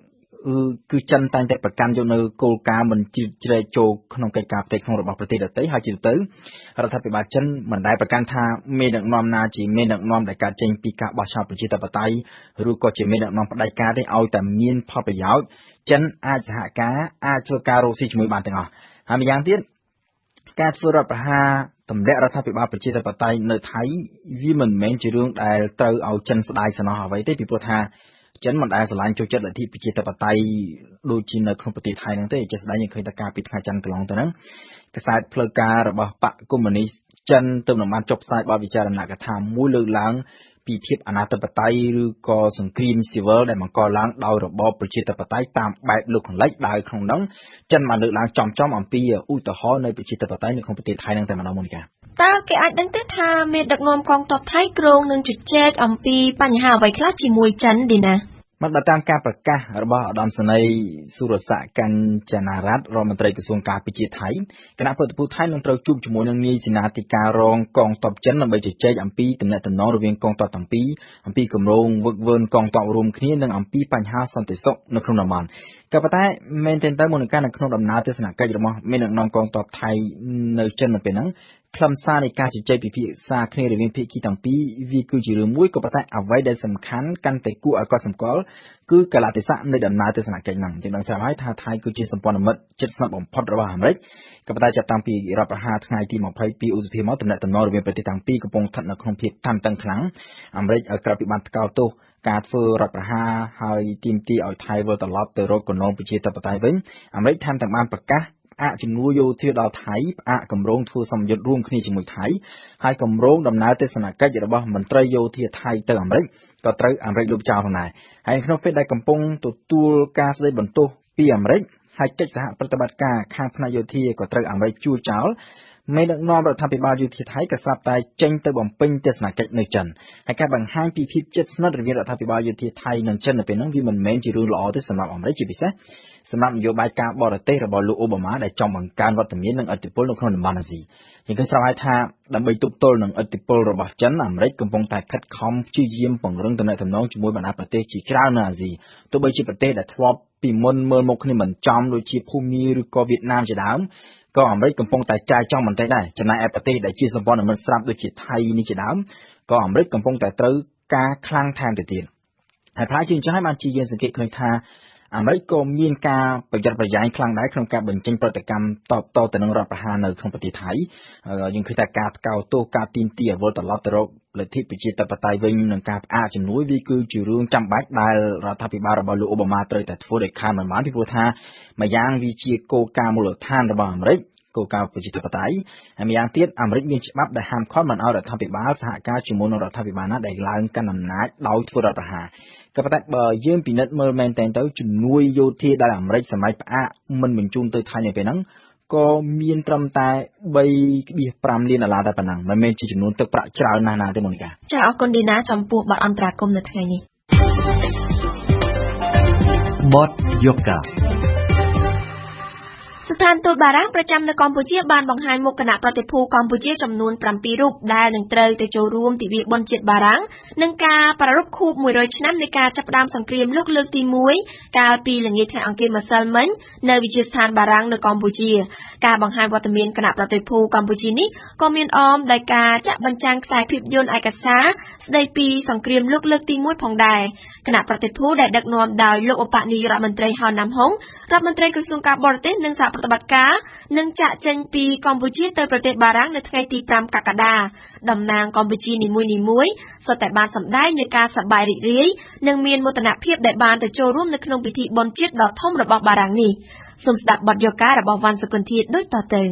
កគឺចិនតែងតែប្រកាន់យកនៅគោលការណ៍មិនជ្រែកចូលក្នុងកិច្ចការផ្ទៃក្នុងរបស់ប្រទេសដទៃហើយជាទៅរដ្ឋាភិបាលចិនមិនដែលប្រកាន់ថាមេដឹកនាំណាជាមេដឹកនាំដែលកើតចេញពីការបោះឆ្នោតប្រជាធិបតេយ្យឬក៏ជាមេដឹកនាំផ្ដាច់ការទេឲ្យតែមានផលប្រយោជន៍ចិនអាចសហការអាចធ្វើការរកស៊ីជាមួយបានទាំងអស់ហើយម្យ៉ាងទៀតការធ្វើរដ្ឋប្រហារទម្លាក់រដ្ឋាភិបាលប្រជាធិបតេយ្យនៅថៃវាមិនមែនជារឿងដែលត្រូវឲ្យចិនស្ដាយសំណោះអ្វីទេពីព្រោះថាចិនមិនដែលស្រឡាញ់ចូលចិត្តលទ្ធិប្រជាធិបតេយ្យដូចជានៅក្នុងប្រទេសថៃហ្នឹងទេជាក់ស្ដែងយើងឃើញថាការពីថ្ងៃច័ន្ទកន្លងទៅហ្នឹងកាសែតផ្លូវការរបស់បកកុម្មុយនីសចិនទើបនឹងបានចុះផ្សាយបទវិចារណកថាមួយលើកឡើងពីភាពអនាធិបតេយ្យឬក៏សង្គ្រាមស៊ីវិលដែលបង្កឡើងដោយរបបប្រជាធិបតេយ្យតាមបែបលោកខាងលិចដោយក្នុងនោះចិនបានលើកឡើងចំអំពីឧទាហរណ៍នៃប្រជាធិបតេយ្យនៅក្នុងប្រទេសថៃហ្នឹងតែម្ដងម៉ូនីកាតើគេអាចដឹងទេថាមេដឹកនាំកងទ័ពថៃគ្រោងនឹងជជែកអំពីបញ្ហាអ្វីខ្លះជាមួយចិនឌីណាមកតាមការប្រកាសរបស់ឧត្តមសេនីយ៍សុរស័ក្តិកញ្ចនារតរដ្ឋមន្ត្រីក្រសួងការពារជាតិថៃគណៈប្រតិភូថៃនឹងត្រូវជួបជាមួយនឹងនាយសេនាធិការរងកងទ័ពចិនដើម្បីជជែកអំពីទំនាក់ទំនងរវាងកងទ័ពទាំងពីរអំពីគម្រោងវឹកវើកងទ័ពរួមគ្នានិងអំពីបញ្ហាសន្តិសុខនៅក្នុងតំបន់ក៏ប៉ុន្តែមែនទែនទៅមុនការនៅក្នុងដំណើរទស្សនកិច្ចរបស់មេដឹកនាំកងទ័ពថៃនៅចិននៅពេលហ្នឹងខ្លឹមសារនៃការជជែកពិភាក្សាគ្នារវាងភាគីទាំងពីរវាគឺជារឿងមួយក៏ប៉ុន្តែអ្វីដែលសំខាន់កាន់តែគួរឲ្យកត់សម្គាល់គឺកលៈទេសៈនៃដំណើរទស្សនកិច្ចហ្នឹងយើងដឹងស្រាប់ហើយថាថៃគឺជាសម្ព័ន្ធមិត្តជិតស្និទ្ធបំផុតរបស់អាមេរិកក៏ប៉ុន្តែចាប់តាំងពីរដ្ឋប្រហារថ្ងៃទី22ឧសភាមកទំនាក់ទំនងរវាងប្រទេសទាំងពីរកំពុងស្ថិតនៅក្នុងភាពតានតឹងខ្លាំងអាមេរិកក្រៅពីបានថ្កោលទោសការធ្វើរដ្ឋប្រហារហើយទាមទារឲ្យថៃវិលត្រឡប់ទៅរកគន្លងប្រជាធិបតេយ្យវិញអាមេរិកថែមទាំងបានប្រកាសផ្អាកជំនួយយោធាដល់ថៃផ្អាកគម្រោងធ្វើសម្ពយុទ្ធរួមគ្នាជាមួយថៃហើយគម្រោងដំណើរទស្សនកិច្ចរបស់មន្ត្រីយោធាថៃទៅអាមេរិកក៏ត្រូវអាមេរិកលុបចោលផងដែរហើយក្នុងពេលដែលកំពុងទទួលការស្ដីបន្ទោសពីអាមេរិកហើយកិច្ចសហប្រតិបត្តិការខាងផ្នែកយោធាក៏ត្រូវអាមេរិកជួលចោលមេដឹកនាំរដ្ឋាភិបាលយោធាថៃក៏ស្រាប់តែចេញទៅបំពេញទស្សនកិច្ចនៅចិនហើយការបង្ហាញពីភាពជិតស្និទ្ធរវាងរដ្ឋាភិបាលយោធាថៃនិងចិននៅពេលហ្នឹងវាមិនមែនជារឿងល្អទេសម្រាប់អាមេរិកជាពិសេសសម្រាប់នយោបាយការបរទេសរបស់លោកអូបាម៉ាដែលចង់បង្កើនវត្តមាននិងឥទ្ធិពលនៅក្នុងតំបន់អាស៊ីយើងឃើញស្រាប់ហើយថាដើម្បីទប់ទល់នឹងឥទ្ធិពលរបស់ចិនអាមេរិកកំពុងតែខិតខំព្យាយាមពង្រឹងទំនាក់ទំនងជាមួយបណ្ដាប្រទេសជាច្រើននៅអាស៊ីទោះបីជាប្រទេសដែលធ្លាប់ពីមុនមើលមុខគ្នាមិនចំដូចជាភូមាឬក៏វៀតណាមជាដើមក៏អាមេរិកកំពុងតែចាយចង់បន្តិចដែរចំណែកឯប្រទេសដែលជាសម្ព័ន្ធមិត្តស្រាប់ដូចជាថៃនេះជាដើមក៏អាមេរិកកំពុងតែត្រូវការខ្លាំងថែមទៅទៀតហើយផ្លាយជាអញ្ចឹងហើយបានជាយើងសង្កេតឃើញថាអាមេរិកក៏មានការប្រយ័ត្នប្រយែងខ្លាំងដែរក្នុងការបញ្ចេញប្រតិកម្មតបតទៅនឹងរដ្ឋប្រហារនៅក្នុងប្រទេសថៃយើងឃើញថាការថ្កោលទោសការទីមទីអវលត្រឡប់ទៅរកលទ្ធិប្រជាធិបតេយ្យវិញនិងការផ្អាកជំនួយវាគឺជារឿងចាំបាច់ដែលរដ្ឋាភិបាលរបស់លោកអូបាម៉ាត្រូវតែធ្វើដោយខានមិនបានពីព្រោះថាម្យ៉ាងវាជាគោលការណ៍មូលដ្ឋានរបស់អាមេរិកគោលការណ៍ប្រជាធិបតេយ្យហើយម្យ៉ាងទៀតអាមេរិកមានច្បាប់ដែលហាមឃាត់មិនឲ្យរដ្ឋាភិបាលសហការជាមួយនឹងរដ្ឋាភិបាលណាដែលឡើងកាន់អំណាចដោយធ្វើរដ្ឋប្រហារក៏ប៉ុន្តែបើយើងពិនិត្យមើលមែនទែនទៅជំនួយយោធាដែលអាមេរិកសម័យផ្អាកមិនបញ្ជូនទៅថៃនៅពេលហ្នឹងក៏មានត្រឹមតែ$3.5 លានតែប៉ុណ្ណឹងមិនមែនជាចំនួនទឹកប្រាក់ច្រើនណាស់ណាទេម៉ូនីកាចាអរគុណឌីណាចំពោះបទអន្តរាគមន៍នៅថ្ងៃនេះ บอดยกกาស្ថានទូតបារាំងប្រចាំនៅកម្ពុជាបានបង្ហាញមុខគណៈប្រតិភូកម្ពុជាចំនួន7រូបដែលនឹងត្រូវទៅចូលរួមទិវាបុណ្យជាតិបារាំងនិងការប្រារព្ធខួប100ឆ្នាំនៃការចាប់ផ្ដើមសង្គ្រាមលោកលើកទី1កាលពីល្ងាចថ្ងៃអង្គារម្សិលមិញនៅវិទ្យាស្ថានបារាំងនៅកម្ពុជាការបង្ហាញវត្តមានគណៈប្រតិភូកម្ពុជានេះក៏មានអមដោយការចាក់បញ្ចាំងខ្សែភាពយន្តឯកសារស្ដីពីសង្គ្រាមលោកលើកទី1ផងដែរគណៈប្រតិភូដែលដឹកនាំដោយលោកឧបនាយករដ្ឋមន្ត្រីហៅណាំហុងរដ្ឋមន្ត្រីក្រសួងការបរទេសនិងសហប្រតិបត្តិការនឹងចាក់ចេញពីកម្ពុជាទៅប្រទេសបារាំងនៅថ្ងៃទី5កក្កដាតំណាងកម្ពុជានីមួយៗសុទ្ធតែបានសម្ដែងនូវការសប្បាយរីករាយនិងមានមោទនភាពដែលបានទៅចូលរួមនៅក្នុងពិធីបុណ្យជាតិដ៏ធំរបស់បារាំងនេះសូមស្ដាប់បទយការបស់វ៉ាន់សុគន្ធាដូចតទៅ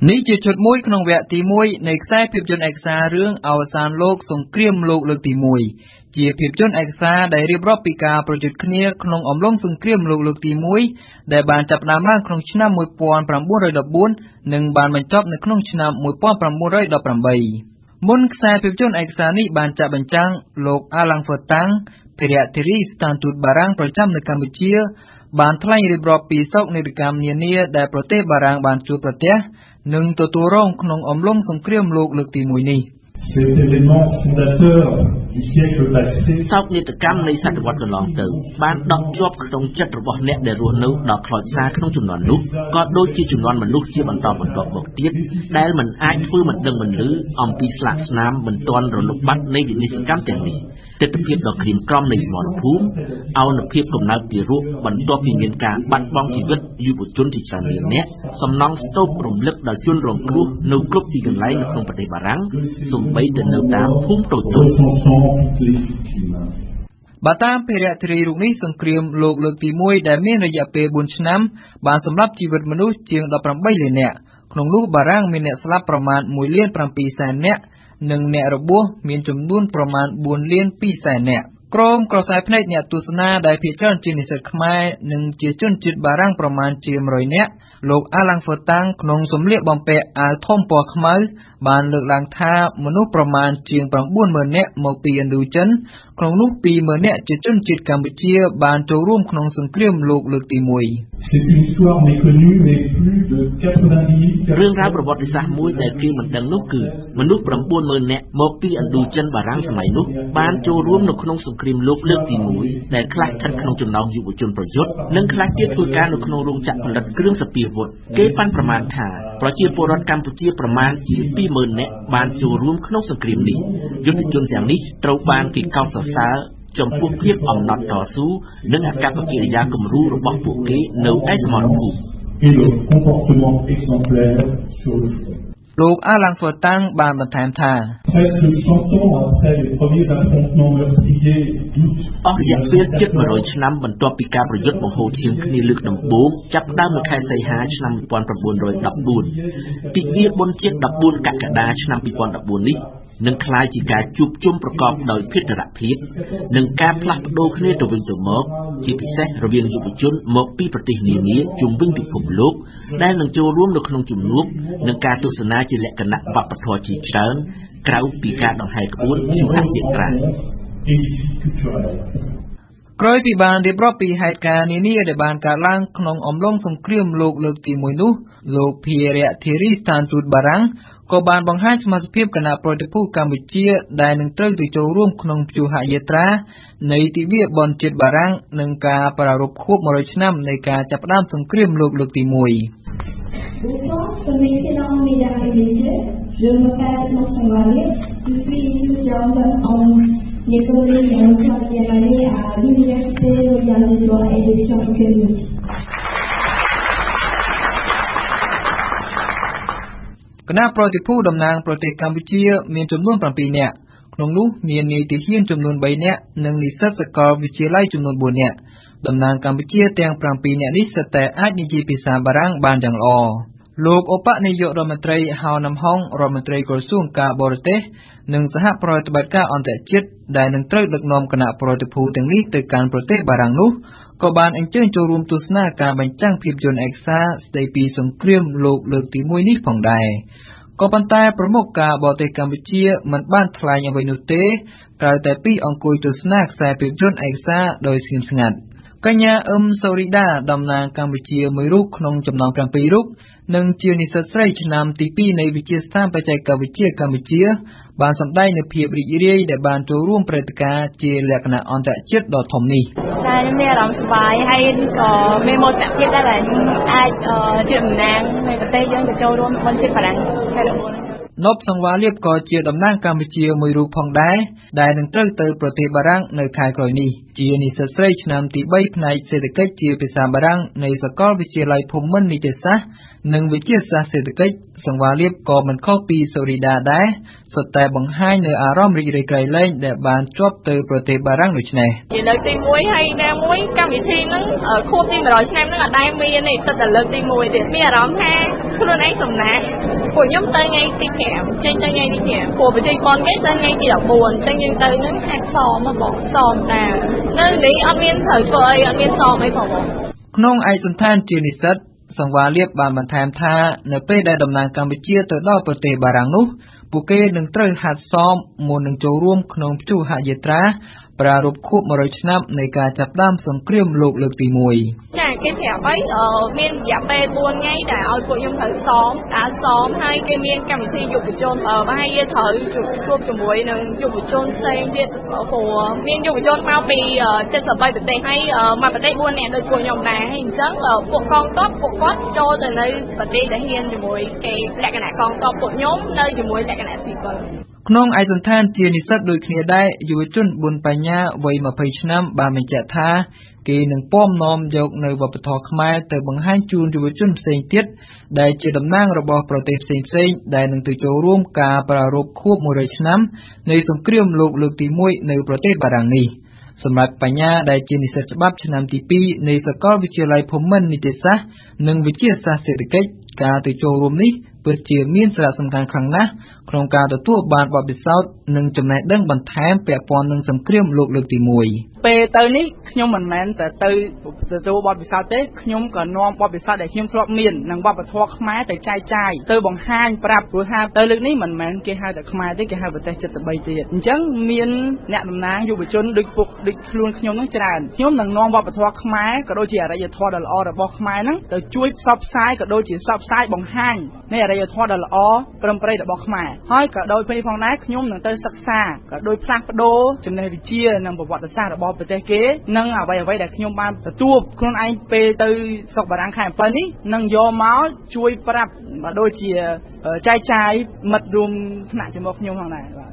នេះជាชุดមួយក្នុងវគ្គទី1នៃខ្សែភាពយន្តឯកសាររឿងអវសានលោកសង្គ្រាមលោកលើកទី1ជាភាពយន្តឯកសារដែលរៀបរាប់ពីការប្រយុទ្ធគ្នាក្នុងអំឡុងសង្គ្រាមលោកលើកទី1ដែលបានចាប់ផ្ដើមឡើងក្នុងឆ្នាំ1914និងបានបញ្ចប់នៅក្នុងឆ្នាំ1918មុនខ្សែភាពយន្តឯកសារនេះបានចាក់បញ្ចាំងលោកអាឡាំងហ្វឺតាំងភារៈធារីស្ថានទូតបារាំងប្រចាំនៅកម្ពុជាបានថ្លែងរៀបរាប់ពីសោកនាដកម្មនានាដែលប្រទេសបារាំងបានជួបប្រទះនិងទទួលរងក្នុងអំឡុងសង្គ្រាមលោកលើកទី1នេះសោកនាដកម្មនៃសតវត្សកន្លងទៅបានដកជាប់ក្នុងចិត្តរបស់អ្នកដែលរស់នៅដល់ខ្លោចសារក្នុងជំនាន់នោះក៏ដូចជាជំនាន់មនុស្សជាបន្តបន្ទាប់មកទៀតដែលមិនអាចធ្វើមិនដឹងមិនឮអំពីស្លាកស្នាមមិនទាន់រលត់បាត់នៃវិនិស្សកម្មទាំងនេះទស្សនវិជ្ជាដ៏ក្រៀមក្រំនៃសមរភូមិអនុភាពកំណើតទារកបន្ទាប់ពីមានការបាត់បង់ជីវិតយុវជនជាច្រើនលាននាក់សំណង់ស្ទូបរំលឹកដល់ជនរងគ្រោះនៅគ្រប់ទីកន្លែងនៅក្នុងប្រទេសបារាំងសូម្បីតែនៅតាមភូមិតូចៗបើតាមភារៈធារីរូបនេះសង្គ្រាមលោកលើកទី1ដែលមានរយៈពេល4ឆ្នាំបានសម្លាប់ជីវិតមនុស្សជាង18លាននាក់ក្នុងនោះបារាំងមានអ្នកស្លាប់ប្រមាណ1លាន7សែននាក់និងអ្នករបួសមានចំនួនប្រមាណ4លាន2សែននាក់ក្រុមក្រសែភ្នែកអ្នកទស្សនាដែលភាគច្រើនជានិស្សិតខ្មែរនិងជាជនជាតិបារាំងប្រមាណជា100នាក់លោកអាឡាំងហ្វឺតាំងក្នុងសម្លៀកបំពាក់អាវធំពណ៌ខ្មៅបានលើកឡើងថាមនុស្សប្រមាណជាង 90000 នាក់មកពីឥណ្ឌូចិនក្នុងនោះ 20000 នាក់ជាជនជាតិកម្ពុជាបានចូលរួមក្នុងសង្គ្រាមលោកលើកទី1រឿងរ៉ាវប្រវត្តិសាស្ត្រមួយដែលគេមិនដឹងនោះគឺមនុស្ស 90000 នាក់មកពីឥណ្ឌូចិនបារាំងសម័យនោះបានចូលរួមនៅក្នុងសង្គ្រាមលោកលើកទី1ដែលខ្លះស្ថិតក្នុងចំណោមយុវជនប្រយុទ្ធនិងខ្លះទៀតធ្វើការនៅក្នុងរោងចក្រផលិតគ្រឿងសព្វាវុធគេប៉ាន់ប្រមាណថាប្រជាពលរដ្ឋកម្ពុជាប្រមាណជា 20000 នាក់បានចូលរួមក្នុងសង្គ្រាមនេះយុទ្ធជនទាំងនេះត្រូវបានគេកោតសរសើរចំពោះភាពអំណត់តស៊ូនិងអាកប្បកិរិយាគំរូរបស់ពួកគេនៅឯសមរភូមិលោកអាឡាំងហ្វឺតាំងបានបន្ថែមថាអស់រយៈពេលជិត100ឆ្នាំបន្ទាប់ពីការប្រយុទ្ធបង្ហូរឈាមគ្នាលើកដំបូងចាប់ផ្ដើមនៅខែសីហាឆ្នាំ1914ទិវាបុណ្យជាតិ14កក្កដាឆ្នាំ2014នេះនឹងក្លាយជាការជួបជុំប្រកបដោយភេទរភាពនិងការផ្លាស់ប្ដូរគ្នាទៅវិញទៅមកជាពិសេសរវាងយុវជនមកពីប្រទេសនានាជុំវិញពិភពលោកដែលនឹងចូលរួមនៅក្នុងជំនួបនិងការទស្សនាជាលក្ខណៈវប្បធម៌ជាច្រើនក្រៅពីការដង្ហែក្បួនជួបអធិក្រាក្រោយពីបានរៀបរាប់ពីហេតុការណ៍នានាដែលបានកើតឡើងក្នុងអំឡុងសង្គ្រាមលោកលើកទី1នោះលោកភារៈធារីស្ថានទូតបារាំងក៏បានបង្ហាញសមាជិកគណៈប្រតិភូកម្ពុជាដែលនឹងត្រូវទៅចូលរួមក្នុងព្យុហយាត្រានៃទិវាបុណ្យជាតិបារាំងនិងការប្រារព្ធខួប100ឆ្នាំនៃការចាប់ផ្ដើមសង្គ្រាមលោកលើកទី1Bonsoir, son excellent mesdames et messieurs, je m'appelle Monsangalia, je suis étudiante en économie en troisième année à l'Université Royale des Droits et des Sciences économiques. គណៈប្រតិភូតំណាងប្រទេសកម្ពុជាមានចំនួន7នាក់ក្នុងនោះមាននាយទាហានចំនួន3នាក់និងនិស្សិតសាកលវិទ្យាល័យចំនួន4នាក់តំណាងកម្ពុជាទាំង7នាក់នេះសុទ្ធតែអាចនិយាយភាសាបារាំងបានយ៉ាងល្អលោកឧបនាយករដ្ឋមន្ត្រីហៅណាំហុងរដ្ឋមន្ត្រីក្រសួងការបរទេស និងសហប្រតិបត្តិការអន្តរជាតិដែលនឹងត្រូវដឹកនាំគណៈប្រតិភូទាំងនេះទៅកាន់ប្រទេសបារាំងនោះក៏បានអញ្ជើញចូលរួមទស្សនាការបញ្ចាំងភាពយន្តឯកសារស្ដីពីសង្គ្រាមលោកលើកទី1នេះផងដែរក៏ប៉ុន្តែប្រមុខការបរទេសកម្ពុជាមិនបានថ្លែងអ្វីនោះទេក្រៅតែពីអង្គុយទស្សនាខ្សែភាពយន្តឯកសារដោយស្ងៀមស្ងាត់កញ្ញាសូរីដាតំណាងកម្ពុជាមួយរូបក្នុងចំណោម7រូបនិងជានិស្សិតស្រីឆ្នាំទី2នៃវិទ្យាស្ថានបច្ចេកវិទ្យាកម្ពុជាបានសម្ដែងនូវភាពរីករាយដែលបានចូលរួមព្រឹត្តិការណ៍ជាលក្ខណៈអន្តរជាតិដ៏ធំនេះតែមានអារម្មណ៍សប្បាយហើយក៏មានមោទនភាពដែរដែលអាចជាតំណាងនៃប្រទេសយើងទៅចូលរួមបុណ្យជាតិបារាំងនប់សង្វាលៀបក៏ជាតំណាងកម្ពុជាមួយរូបផងដែរដែលនឹងត្រូវទៅប្រទេសបារាំងនៅខែក្រោយនេះជានិស្សិតស្រីឆ្នាំទី3ផ្នែកសេដ្ឋកិច្ចជាភាសាបារាំងនៃសាកលវិទ្យាល័យភូមិន្ទនីតិសាស្ត្រនិងវិទ្យាសាស្ត្រសេដ្ឋកិច្ចសង្វាលៀបក៏មិនខុសពីសូរីដាដែរសុទ្ធតែបង្ហាញនៅអារម្មណ៍រីករាយក្រៃលែងដែលបានជាប់ទៅប្រទេសបារាំងដូចនេះជាលើកទី1ហើយណាមួយកម្មវិធីហ្នឹងខួបទី100ឆ្នាំហ្នឹងអត់ដែរមានទេទឹកតែលើកទី1ទៀតមានអារម្មណ៍ថាខ្លួនឯងសំណាក់ពួកខ្ញុំទៅថ្ងៃទី5ចេញទៅថ្ងៃទី5ពួកប្រជាជនគេទៅថ្ងៃទី14អញ្ចឹងយើងទៅហ្នឹងហាត់សមមកបងសមដែរនៅនេះអត់មានត្រូវធ្វើអីអត់មានសមអីផងបងក្នុងឯកសណ្ឋានជានិស្សិតសង្វាលៀបបានបន្ថែមថានៅពេលដែលតំណាងកម្ពុជាទៅដល់ប្រទេសបារាំងនោះពួកគេនឹងត្រូវហាត់សមមុននឹងចូលរួមក្នុងព្យុហយាត្រាប្រារព្ធខួប100ឆ្នាំនៃការចាប់ផ្ដើមសង្គ្រាមលោកលើកទី1ចាគេប្រាប់អីមានរយៈពេល4ថ្ងៃដែលឲ្យពួកខ្ញុំត្រូវសមហើយគេមានកម្មវិធីយុវជនប្រហែលជាត្រូវជួបជាមួយនឹងយុវជនផ្សេងទៀតព្រោះមានយុវជនមកពី73ប្រទេសហើយមកប្រទេស4នាក់ដូចពួកខ្ញុំដែរហើយអញ្ចឹងពួកកងទ័ពពួកគាត់ចូលទៅនៅប្រទេសដែលហ៊ានជាមួយគេលក្ខណៈកងទ័ពពួកខ្ញុំនៅជាមួយលក្ខណៈស៊ីវិលក្នុងឯកសណ្ឋានជានិស្សិតដូចគ្នាដែរយុវជនប៊ុនបញ្ញាវ័យ20ឆ្នាំបានបញ្ជាក់ថាគេនឹងពំនាំយកនៅវប្បធម៌ខ្មែរទៅបង្ហាញជូនយុវជនផ្សេងទៀតដែលជាតំណាងរបស់ប្រទេសផ្សេងៗដែលនឹងទៅចូលរួមការប្រារព្ធខួប100ឆ្នាំនៃសង្គ្រាមលោកលើកទី1នៅប្រទេសបារាំងនេះសម្រាប់បញ្ញាដែលជានិស្សិតច្បាប់ឆ្នាំទី2នៃសាកលវិទ្យាល័យភូមិន្ទនីតិសាស្ត្រនិងវិទ្យាសាស្ត្រសេដ្ឋកិច្ចការទៅចូលរួមនេះពិតជាមានសារៈសំខាន់ខ្លាំងណាស់ក្នុងការទទួលបានបទពិសោធន៍និងចំណេះដឹងបន្ថែមពាក់ព័ន្ធនឹងសង្គ្រាមលោកលើកទី1ពេលទៅនេះខ្ញុំមិនមែនតែទៅទទួលបទពិសោធន៍ទេខ្ញុំក៏នាំបទពិសោធន៍ដែលខ្ញុំធ្លាប់មាននិងវប្បធម៌ខ្មែរទៅចែកចាយទៅបង្ហាញប្រាប់ព្រោះថាទៅលើកនេះមិនមែនគេហៅតែខ្មែរទេគេហៅប្រទេស73ទៀតអញ្ចឹងមានអ្នកតំណាងយុវជនដូចខ្លួនខ្ញុំនឹងច្រើនខ្ញុំនឹងនាំវប្បធម៌ខ្មែរក៏ដូចជាអរិយធម៌ដ៏ល្អរបស់ខ្មែរហ្នឹងទៅជួយផ្សព្វផ្សាយក៏ដូចជាផ្សព្វផ្សាយបង្ហាញនៃអរិយធម៌ដ៏ល្អប្រឹមប្រែងរបស់ខ្មែរហើយក៏ដោយពេលនេះផងដែរខ្ញុំនឹងទៅសិក្សាក៏ដោយផ្លាស់ប្ដូរចំណេះវិជ្ជានិងប្រវត្តិសាស្ត្ររបស់ប្រទេសគេនិងអ្វីដែលខ្ញុំបានទទួលខ្លួនឯងពេលទៅស្រុកបារាំងខែ7នេះនឹងយកមកជួយប្រាប់ក៏ដូចជាចែកចាយមិត្តរួមថ្នាក់ជាមួយខ្ញុំផងដែរបាទ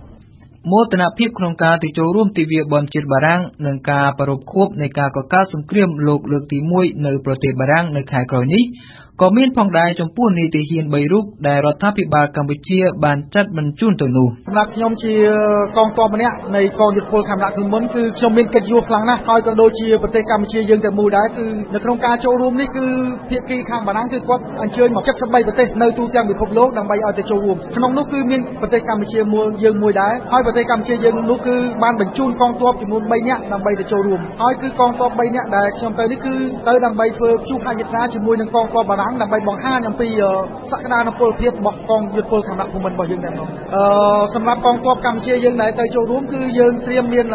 មោទនភាពក្នុងការទៅចូលរួមទិវាបុណ្យជាតិបារាំងនិងការប្រារព្ធខួបនៃការកកើតសង្គ្រាមលោកលើកទី1នៅប្រទេសបារាំងនៅខែក្រោយនេះក៏មានផងដែរចំពោះនីតិហាន3រូបដែលរដ្ឋាភិបាលកម្ពុជាបានចាត់បញ្ជូនទៅនោះសម្រាប់ខ្ញុំជាកងទ័ពម្នាក់នៃកងយុទ្ធពលខេមរៈគឺមុនគឺខ្ញុំមានកិត្តិយសខ្លាំងណាស់ហើយក៏ដូចជាប្រទេសកម្ពុជាយើងតែមួយដែរគឺនៅក្នុងការចូលរួមនេះគឺភាគីខាងបារាំងគឺគាត់អញ្ជើញមក73ប្រទេសនៅទូទាំងពិភពលោកដើម្បីឲ្យទៅចូលរួមក្នុងនោះគឺមានប្រទេសកម្ពុជាមួយយើងមួយដែរហើយប្រទេសកម្ពុជាយើងនោះគឺបានបញ្ជូនកងទ័ពចំនួន3នាក់ដើម្បីទៅចូលរួមហើយគឺកងទ័ព3នាក់ដែលខ្ញុំទៅនេះគឺទៅដើម្បីធ្វើព្យុហយាត្រាជាមួយនឹងកងទ័ពបារាំងដើម្បីបង្ហាញអំពីសក្តានុពលភាពរបស់កងយុទ្ធពលខេមរៈភូមិន្ទរបស់យើងតែម្ដងសម្រាប់កងទ័ពកម្ពុជាយើងដែលទៅចូលរួមគឺយើងត្រៀមមាន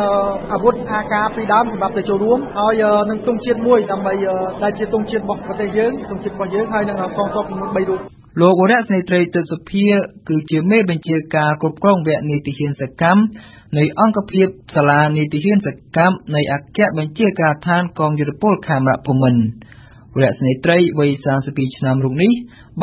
អាវុធ AK ពីរដើមសម្រាប់ទៅចូលរួមហើយនឹងទង់ជាតិមួយដើម្បីដែលជាទង់ជាតិរបស់ប្រទេសយើងទង់ជាតិរបស់យើងហើយនឹងកងទ័ពចំនួន3រូបលោកវរៈស្នេត្រីទិសុភាគឺជាមេបញ្ជាការគ្រប់គ្រងវគ្គនីតិហានសកម្មនៃអង្គភាពសាលានីតិហានសកម្មនៃអគ្គបញ្ជាការដ្ឋានកងយុទ្ធពលខេមរៈភូមិន្ទវរៈស្នេត្រីវ័យ32ឆ្នាំរូបនេះ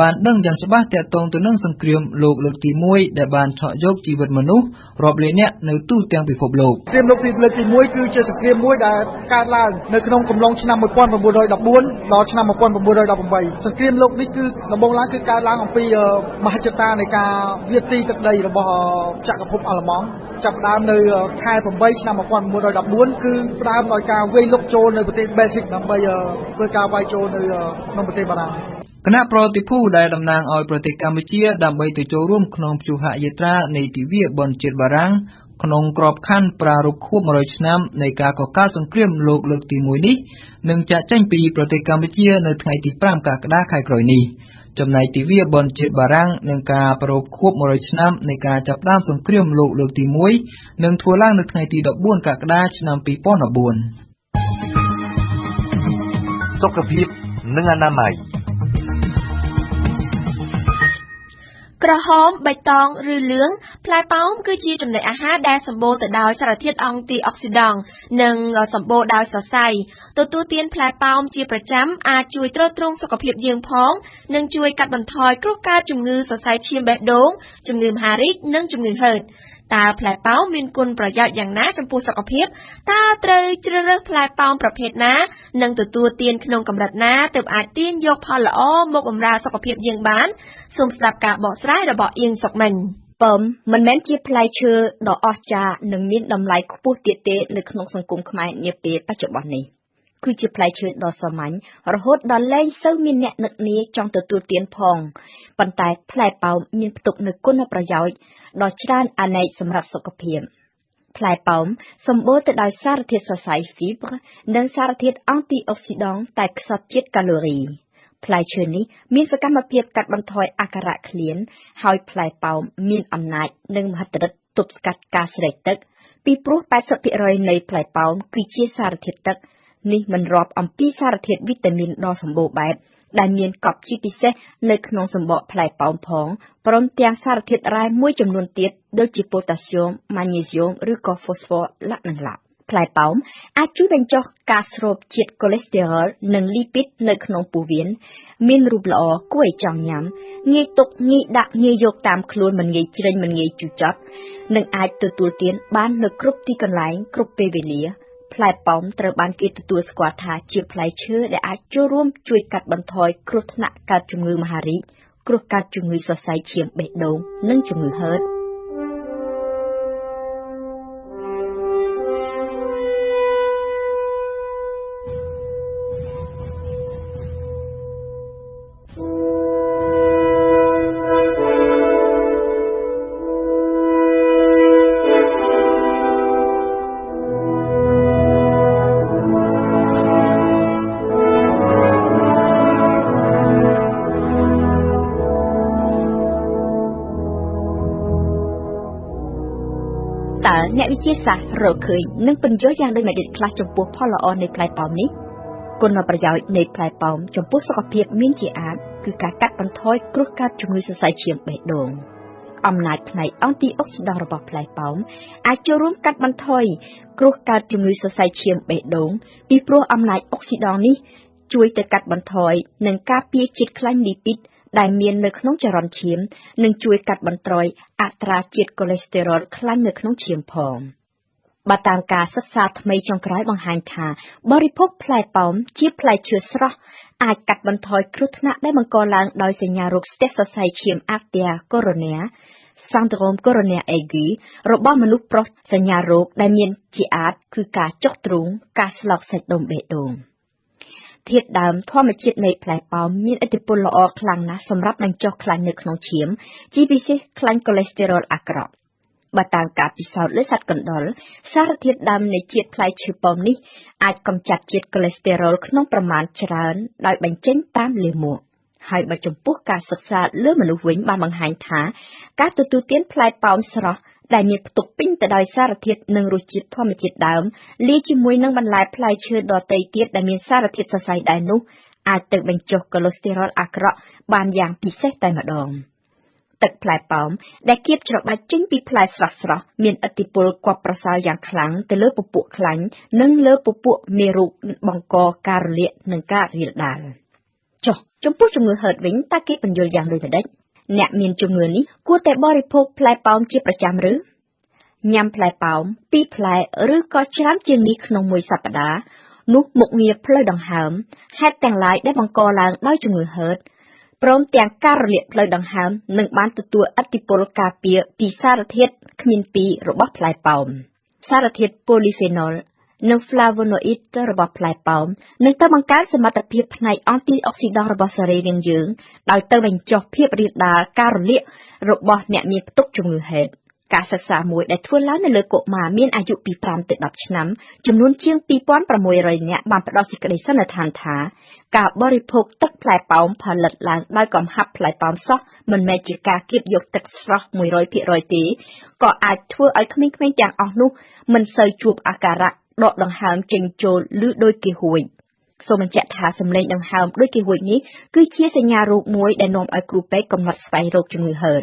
បានដឹងយ៉ាងច្បាស់ទាក់ទងទៅនឹងសង្គ្រាមលោកលើកទី1ដែលបានឆក់យកជីវិតមនុស្សរាប់លាននាក់នៅទូទាំងពិភពលោកសង្គ្រាមលោកលើកទី1គឺជាសង្គ្រាមមួយដែលកើតឡើងនៅក្នុងកំឡុងឆ្នាំ1914ដល់ឆ្នាំ1918សង្គ្រាមលោកនេះគឺដំបូងឡើងគឺកើតឡើងអំពីមហិច្ឆតានៃការវាយទីទឹកដីរបស់ចក្រភពអាល្លឺម៉ង់ចាប់ផ្ដើមនៅខែ8ឆ្នាំ1914គឺផ្ដើមដោយការវាយលុកចូលនៅប្រទេសបែលហ្សិកដើម្បីធ្វើការវាយចូលនៅក្នុងប្រទេសបារាំង គណៈប្រតិភូដែលតំណាងឲ្យប្រទេសកម្ពុជាដើម្បីទៅចូលរួមក្នុងព្យុហយាត្រានៃទិវាបុណ្យជាតិបារាំងក្នុងក្របខ័ណ្ឌប្រារព្ធខួប100ឆ្នាំនៃការកកើតសង្គ្រាមលោកលើកទី1នេះនឹងចាក់ចេញពីប្រទេសកម្ពុជានៅថ្ងៃទី5កក្កដាខែក្រោយនេះចំណែកទិវាបុណ្យជាតិបារាំងនិងការប្រារព្ធខួប100ឆ្នាំនៃការចាប់ផ្ដើមសង្គ្រាមលោកលើកទី1នឹងធ្វើឡើងនៅថ្ងៃទី14កក្កដាឆ្នាំ2014សុខភាពនិងអនាម័យក្រហមបៃតងឬលឿងផ្លែប៉ោមគឺជាចំណីអាហារដែលសម្បូរទៅដោយសារធាតុអង់ទីអុកស៊ីដង់និងសម្បូរដោយសរសៃទទួលទានផ្លែប៉ោមជាប្រចាំអាចជួយទ្រទ្រង់សុខភាពយើងផងនិងជួយកាត់បន្ថយគ្រោះកើតជំងឺសរសៃឈាមបេះដូងជំងឺមហារីកនិងជំងឺហឺតតើផ្លែប៉ោមមានគុណប្រយោជន៍យ៉ាងណាចំពោះសុខភាពតើត្រូវជ្រើសរើសផ្លែប៉ោមប្រភេទណានិងទទួលទានក្នុងកម្រិតណាទើបអាចទាញយកផលល្អមកបម្រើសុខភាពយើងបានសូមស្ដាប់ការបកស្រាយរបស់អៀងសុកមិញប៉ោមមិនមែនជាផ្លែឈើដ៏អស្ចារ្យនិងមានតម្លៃខ្ពស់ទៀតទេនៅក្នុងសង្គមខ្មែរនាពេលបច្ចុប្បន្ននេះគឺជាផ្លែឈើដ៏សាមញ្ញរហូតដល់លែងសូវមានអ្នកនឹកនាចង់ទទួលទានផងប៉ុន្តែផ្លែប៉ោមមានផ្ទុកនូវគុណប្រយោជន៍ដ៏ច្រើនអនេកសម្រាប់សុខភាពផ្លែប៉ោមសម្បូរទៅដោយសារធាតុសរសៃ fibre និងសារធាតុអង់ទីអុកស៊ីដង់តែខ្សត់ជាតិកាឡូរីផ្លែឈើនេះមានសកម្មភាពកាត់បន្ថយអាការៈឃ្លានហើយផ្លែប៉ោមមានអំណាចនិងមហិទ្ធិឫទ្ធិទប់ស្កាត់ការស្រេកទឹកពីព្រោះ 80% នៃផ្លែប៉ោមគឺជាសារធាតុទឹកនេះមិនរាប់អំពីសារធាតុវីតាមីនដ៏សម្បូរបែបដែលមានកប់ជាពិសេសនៅក្នុងសម្បកផ្លែប៉ោមផងព្រមទាំងសារធាតុរ៉ែមួយចំនួនទៀតដូចជាប៉ូតាស្យូមម៉ាញ៉េស្យូមឬក៏ហ្វូស្វ័រឡាក់និងឡាក់ផ្លែប៉ោមអាចជួយបញ្ចុះការស្រូបជាតិកូលេស្តេរ៉ុលនិងលីពីតនៅក្នុងពោះវៀនមានរូបល្អគួរឲ្យចង់ញ៉ាំងាយទុកងាយដាក់ងាយយកតាមខ្លួនមិនងាយជ្រិញមិនងាយជូរចត់និងអាចទទួលទានបាននៅគ្រប់ទីកន្លែងគ្រប់ពេលវេលាផ្លែប៉ោមត្រូវបានគេទទួលស្គាល់ថាជាផ្លែឈើដែលអាចចូលរួមជួយកាត់បន្ថយគ្រោះថ្នាក់កើតជំងឺមហារីកគ្រោះកើតជំងឺសរសៃឈាមបេះដូងនិងជំងឺហឺតអ្នកវិទ្យាសាស្ត្ររកឃើញនិងពន្យល់យ៉ាងដូចម្តេចខ្លះចំពោះផលល្អនៃផ្លែប៉ោមនេះគុណប្រយោជន៍នៃផ្លែប៉ោមចំពោះសុខភាពមានជាអាចគឺការកាត់បន្ថយគ្រោះកើតជំងឺសរសៃឈាមបេះដូងអំណាចផ្នែកអង់ទីអុកស៊ីដង់របស់ផ្លែប៉ោមអាចចូលរួមកាត់បន្ថយគ្រោះកើតជំងឺសរសៃឈាមបេះដូងពីព្រោះអំណាចអុកស៊ីដង់នេះជួយទៅកាត់បន្ថយនិងការពារជាតិខ្លាញ់លីពីតដែលមាននៅក្នុងចរន្តឈាមនិងជួយកាត់បន្ថយអត្រាជាតិកូលេស្តេរ៉ុលខ្លាញ់នៅក្នុងឈាមផងបើតាមការសិក្សាថ្មីចុងក្រោយបង្ហាញថាបរិភោគផ្លែប៉ោមជាផ្លែឈើស្រស់អាចកាត់បន្ថយគ្រោះថ្នាក់ដែលបង្កឡើងដោយសញ្ញារោគស្ទះសរសៃឈាមអាហ្វែកូរ៉ូណាsyndrome coronaire aigu របស់មនុស្សប្រុសសញ្ញារោគដែលមានជាអាចគឺការចុះទ្រូងការស្លោកសាច់ដុំបេះដូងធាតុដើមធម្មជាតិនៃផ្លែប៉ោមមានឥទ្ធិពលល្អខ្លាំងណាស់សម្រាប់បញ្ចុះខ្លាញ់នៅក្នុងឈាមជាពិសេសខ្លាញ់កូលេស្តេរ៉ុលអាក្រក់បើតាមការពិសោធន៍លើសត្វកណ្ដុរសារធាតុដើមនៃជាតិផ្លែឈើប៉ោមនេះអាចកម្ចាត់ជាតិកូលេស្តេរ៉ុលក្នុងប្រមាណច្រើនដោយបញ្ចេញតាមលាមកហើយបើចំពោះការសិក្សាលើមនុស្សវិញបានបង្ហាញថាការទទួលទានផ្លែប៉ោមស្រស់ដែលមានផ្ទុកពេញទៅដោយសារធាតុនិងរសជាតិធម្មជាតិដើមលាយជាមួយនឹងបន្លែផ្លែឈើដទៃទៀតដែលមានសារធាតុសរសៃដែរនោះអាចទៅបញ្ចុះកូលេស្តេរ៉ុលអាក្រក់បានយ៉ាងពិសេសតែម្ដងទឹកផ្លែប៉ោមដែលគៀបច្របាច់ចេញពីផ្លែស្រស់ៗមានឥទ្ធិពលគាប់ប្រសើរយ៉ាងខ្លាំងទៅលើពពួកខ្លាញ់និងលើពពួកមេរោគបង្កការរលាកនិងការរាលដាលចុះចំពោះជំងឺហឺតវិញតើគេបញ្យល់យ៉ាងដូចម្ដេចអ្នកមានជំងឺនេះគួរតែបរិភោគផ្លែប៉ោមជាប្រចាំឬញ៉ាំផ្លែប៉ោម2ផ្លែឬក៏ច្រើនជាងនេះក្នុងមួយសប្តាហ៍នោះមុខងារផ្លូវដង្ហើមហេតុទាំងឡាយដែលបង្កឡើងដោយជំងឺហឺតព្រមទាំងការរលាកផ្លូវដង្ហើមនឹងបានទទួលឥទ្ធិពលការពារពីសារធាតុគ្មានពីររបស់ផ្លែប៉ោមសារធាតុ polyphenol និង flavonoid របស់ផ្លែប៉ោមនឹងទៅបង្កើនសមត្ថភាពផ្នែក antioxidant របស់សរីរាង្គយើងដោយទៅបញ្ចុះភាពរាលដាលការរលាករបស់អ្នកមានផ្ទុកជំងឺហេតុការសិក្សាមួយដែលធ្វើឡើងនៅលើកុមារមានអាយុពី5ទៅ10ឆ្នាំចំនួនជាង 2600 នាក់បានផ្ដល់សេចក្តីសន្និដ្ឋានថាការបរិភោគទឹកផ្លែប៉ោមផលិតឡើងដោយកំហាប់ផ្លែប៉ោមសោះមិនមែនជាការគៀបយកទឹកស្រស់ 100% ទេក៏អាចធ្វើឲ្យក្មេងៗទាំងអស់នោះមិនសូវជួបអាការៈដកដង្ហើមចេញចូលឬដូចគេហួចសូមបញ្ជាក់ថាសម្លេងដង្ហើមដូចគេហួចនេះគឺជាសញ្ញារោគមួយដែលនាំឲ្យគ្រូពេទ្យកំណត់ស្វែងរកជំងឺហឺត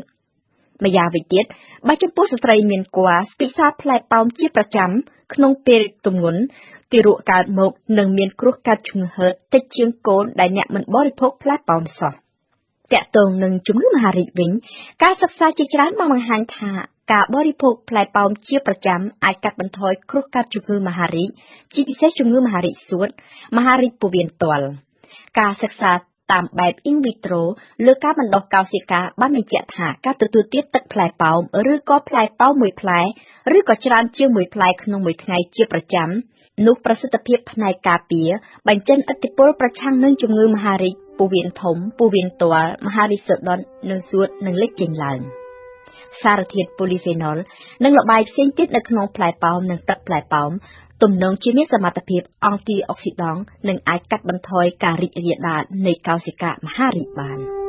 ម្យ៉ាងវិញទៀតបើចំពោះស្ត្រីមានគភ៌ពិសាផ្លែប៉ោមជាប្រចាំក្នុងពេលទម្ងន់ទារកកើតមកនឹងមានគ្រោះកាត់ជំងឺហឺតតិចជាងកូនដែលអ្នកមិនបរិភោគផ្លែប៉ោមសោះតាក់ទងនឹងជំងឺមហារីកវិញការសិក្សាជាច្រើនបានបង្ហាញថាការបរិភោគផ្លែប៉ោមជាប្រចាំអាចកាត់បន្ថយគ្រោះកាត់ជំងឺមហារីកជាពិសេសជំងឺមហារីកសួតមហារីកពោះវៀនទាល់ការសិក្សាតាមបែប in vitro លើការបណ្ដុះកោសិកាបានបញ្ជាក់ថាការទទួលទានទឹកផ្លែប៉ោមឬក៏ផ្លែប៉ោមមួយផ្លែឬក៏ច្រើនជាងមួយផ្លែក្នុងមួយថ្ងៃជាប្រចាំនោះប្រសិទ្ធភាពផ្នែកការពារបញ្ចេញឥទ្ធិពលប្រឆាំងនឹងជំងឺមហារីកពោះវៀនធំពោះវៀនទាល់មហារីកសូដុននិងសួតនឹងលេចចេញឡើងសារធាតុ polyphenol និងល្បាយផ្សេងទៀតនៅក្នុងផ្លែប៉ោមនិងទឹកផ្លែប៉ោមទំនងជាមានសមត្ថភាព antioxidant និងអាចកាត់បន្ថយការរីករាលដាលនៃកោសិកាមហារីកបាន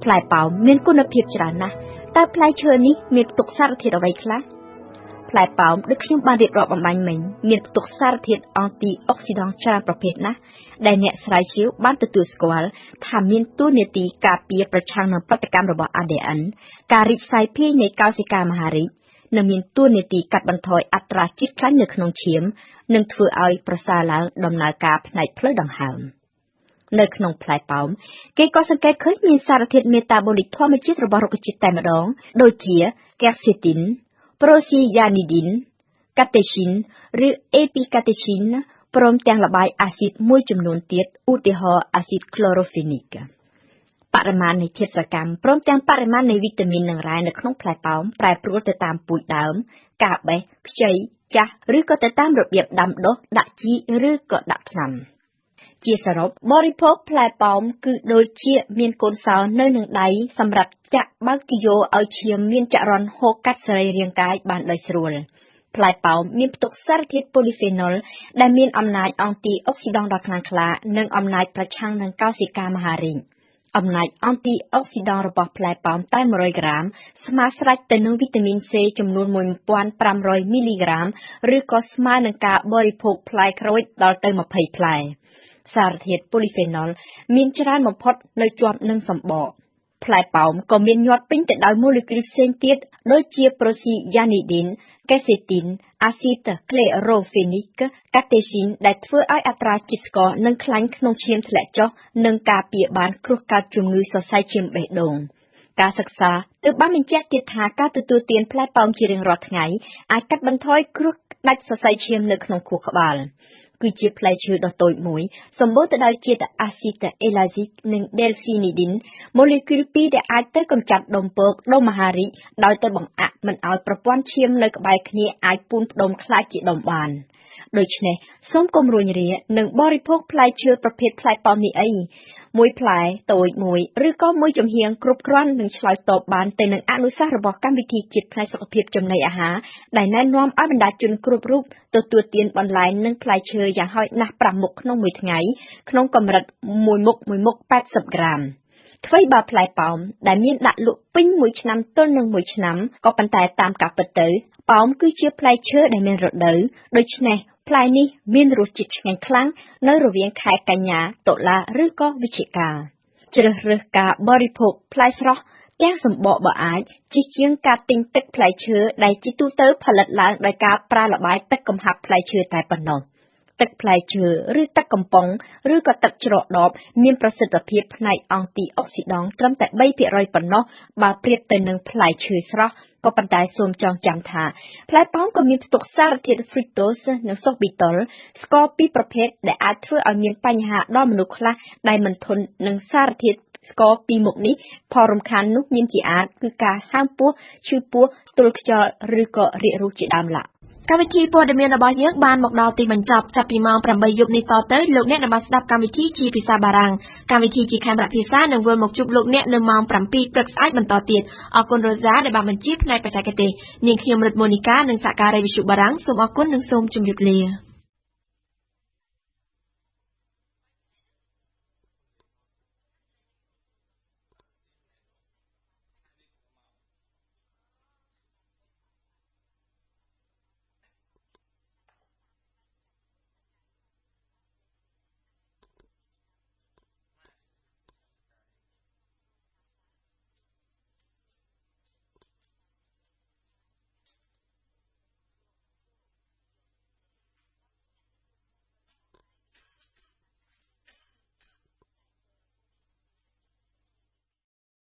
ផ្លែប៉ោមមានគុណភាពច្រើនណាស់តើផ្លែឈើនេះមានផ្ទុកសារធាតុអ្វីខ្លះផ្លែប៉ោមដូចខ្ញុំបានរៀបរាប់អំបញ្ញមិញមានផ្ទុកសារធាតុ antioxidant ច្រើនប្រភេទណាស់ដែលអ្នកស្រាវជ្រាវបានទទួលស្គាល់ថាមានតួនាទីការពារប្រឆាំងនឹងប្រតិកម្មរបស់ ADN ការរីកសាយភាយនៃកោសិកាមហារីកនិងមានតួនាទីកាត់បន្ថយអត្រាជាតិខ្លាញ់នៅក្នុងឈាមនិងធ្វើឲ្យប្រសើរឡើងដំណើរការផ្នែកផ្លូវដង្ហើមនៅក្នុងផ្លែប៉ោមគេក៏សង្កេតឃើញមានសារធាតុមេតាបូលិកធម្មជាតិរបស់រុក្ខជាតិតែម្ដងដូចជា quercetin, procyanidin, catechin ឬ epicatechin ព្រមទាំងល្បាយអាស៊ីតមួយចំនួនទៀតឧទាហរណ៍អាស៊ីត chlorophenic បរិមាណនៃធាតុសកម្មព្រមទាំងបរិមាណនៃវីតាមីននិងរ៉ែនៅក្នុងផ្លែប៉ោមប្រែប្រួលទៅតាមពូជដើមការបេះខ្ចីចាស់ឬក៏ទៅតាមរបៀបដាំដុះដាក់ជីឬក៏ដាក់ថ្នាំជាសរុបបរិភោគផ្លែប៉ោមគឺដូចជាមានកូនសោនៅនឹងដៃសម្រាប់ចាក់បើកគីយ៉ូឲ្យឈាមមានចរន្តហូរកាត់សរីរាង្គកាយបានដោយស្រួលផ្លែប៉ោមមានផ្ទុកសារធាតុ polyphenol ដែលមានអំណាច antioxidant ដ៏ខ្លាំងក្លានិងអំណាចប្រឆាំងនឹងកោសិកាមហារីកអំណាច antioxidant របស់ផ្លែប៉ោមតែ100ក្រាមស្មើស្រេចទៅនឹងវីតាមីន C ចំនួន 1500 មីលីក្រាមឬក៏ស្មើនឹងការបរិភោគផ្លែក្រូចដល់ទៅ20ផ្លែសារធាតុ polyphenol មានច្រើនបំផុតនៅជាប់នឹងសម្បកផ្លែប៉ោមក៏មានញាត់ពេញទៅដោយម៉ូលេគុលផ្សេងទៀតដូចជា procyanidin, quercetin, acid chlorophenic, catechin ដែលធ្វើឲ្យអត្រាជាតិស្ករនិងខ្លាញ់ក្នុងឈាមធ្លាក់ចុះនិងការពារបានគ្រោះកាត់ជំងឺសរសៃឈាមបេះដូងការសិក្សាទើបបានបញ្ជាក់ទៀតថាការទទួលទានផ្លែប៉ោមជារៀងរាល់ថ្ងៃអាចកាត់បន្ថយគ្រោះដាច់សរសៃឈាមនៅក្នុងខួរក្បាលគឺជាផ្លែឈើដ៏តូចមួយសម្បូរទៅដោយជាតិអាស៊ីតអេឡាស៊ីកនិង delphinidin ម៉ូលេគុលពីរដែលអាចទៅកម្ចាត់ដុំពកដុំមហារីកដោយទៅបង្អាក់មិនឲ្យប្រព័ន្ធឈាមនៅក្បែរគ្នាអាចពូនផ្ដុំខ្លាចជាដុំបានដូច្នេះសូមកុំរួញរានិងបរិភោគផ្លែឈើប្រភេទផ្លែប៉ោមនេះអីមួយផ្លែតូចមួយឬក៏មួយចំហៀងគ្រប់គ្រាន់នឹងឆ្លើយតបបានទៅនឹងអនុសាសន៍របស់កម្មវិធីជាតិផ្នែកសុខភាពចំណីអាហារដែលណែនាំឲ្យបណ្ដាជនគ្រប់រូបទទួលទានបន្លែនិងផ្លែឈើយ៉ាងហោចណាស់5មុខក្នុងមួយថ្ងៃក្នុងកម្រិត1មុខ80ក្រាមថ្វីបើផ្លែប៉ោមដែលមានដាក់លក់ពេញមួយឆ្នាំទល់នឹងមួយឆ្នាំក៏ប៉ុន្តែតាមការពិតទៅប៉ោមគឺជាផ្លែឈើដែលមានរដូវដូច្នេះផ្លែនេះមានរសជាតិឆ្ងាញ់ខ្លាំងនៅរវាងខែកញ្ញាតុលាឬក៏វិច្ឆិកា ជ្រើសរើសការបរិភោគផ្លែស្រស់ទាំងសម្បកបើអាចជិះជាងការទិញទឹកផ្លែឈើដែលជាទូទៅផលិតឡើងដោយការប្រើល្បាយទឹកកំហាប់ផ្លែឈើតែប៉ុណ្ណោះទឹកផ្លែឈើឬទឹកកំប៉ុងឬក៏ទឹកច្រកដបមានប្រសិទ្ធភាពផ្នែកអង់ទីអុកស៊ីដង់ត្រឹមតែ 3% ប៉ុណ្ណោះបើប្រៀបទៅនឹងផ្លែឈើស្រស់ក៏ប៉ុន្តែសូមចងចាំថាផ្លែប៉ោមក៏មានផ្ទុកសារធាតុ fructose និងសូប៊ីតុលស្ករពីរប្រភេទដែលអាចធ្វើឲ្យមានបញ្ហាដល់មនុស្សខ្លះដែលមិនធន់នឹងសារធាតុស្ករពីរមុខនេះផលរំខាននោះមានជាអាចគឺការហើមពោះឈឺពោះស្ទល់ខ្យល់ឬក៏រាគរូសជាដើមឡើយកម្មវិធីព័ត៌មានរបស់យើងបានមកដល់ទីបញ្ចប់ចាប់ពីម៉ោង 8 យប់នេះតទៅលោកអ្នកនឹងបានស្ដាប់កម្មវិធីជាភាសាបារាំងកម្មវិធីជាខេមរៈភាសានឹងវិលមកជួបលោកអ្នកនៅម៉ោង 7 ព្រឹកស្អែកបន្តទៀតអរគុណរ៉ូសាដែលបានបញ្ជាផ្នែកបច្ចេកទេសនាងខ្ញុំរិទ្ធមូនីកានិងសហការីវិទ្យុបារាំងសូមអរគុណនិងសូមជម្រាបលា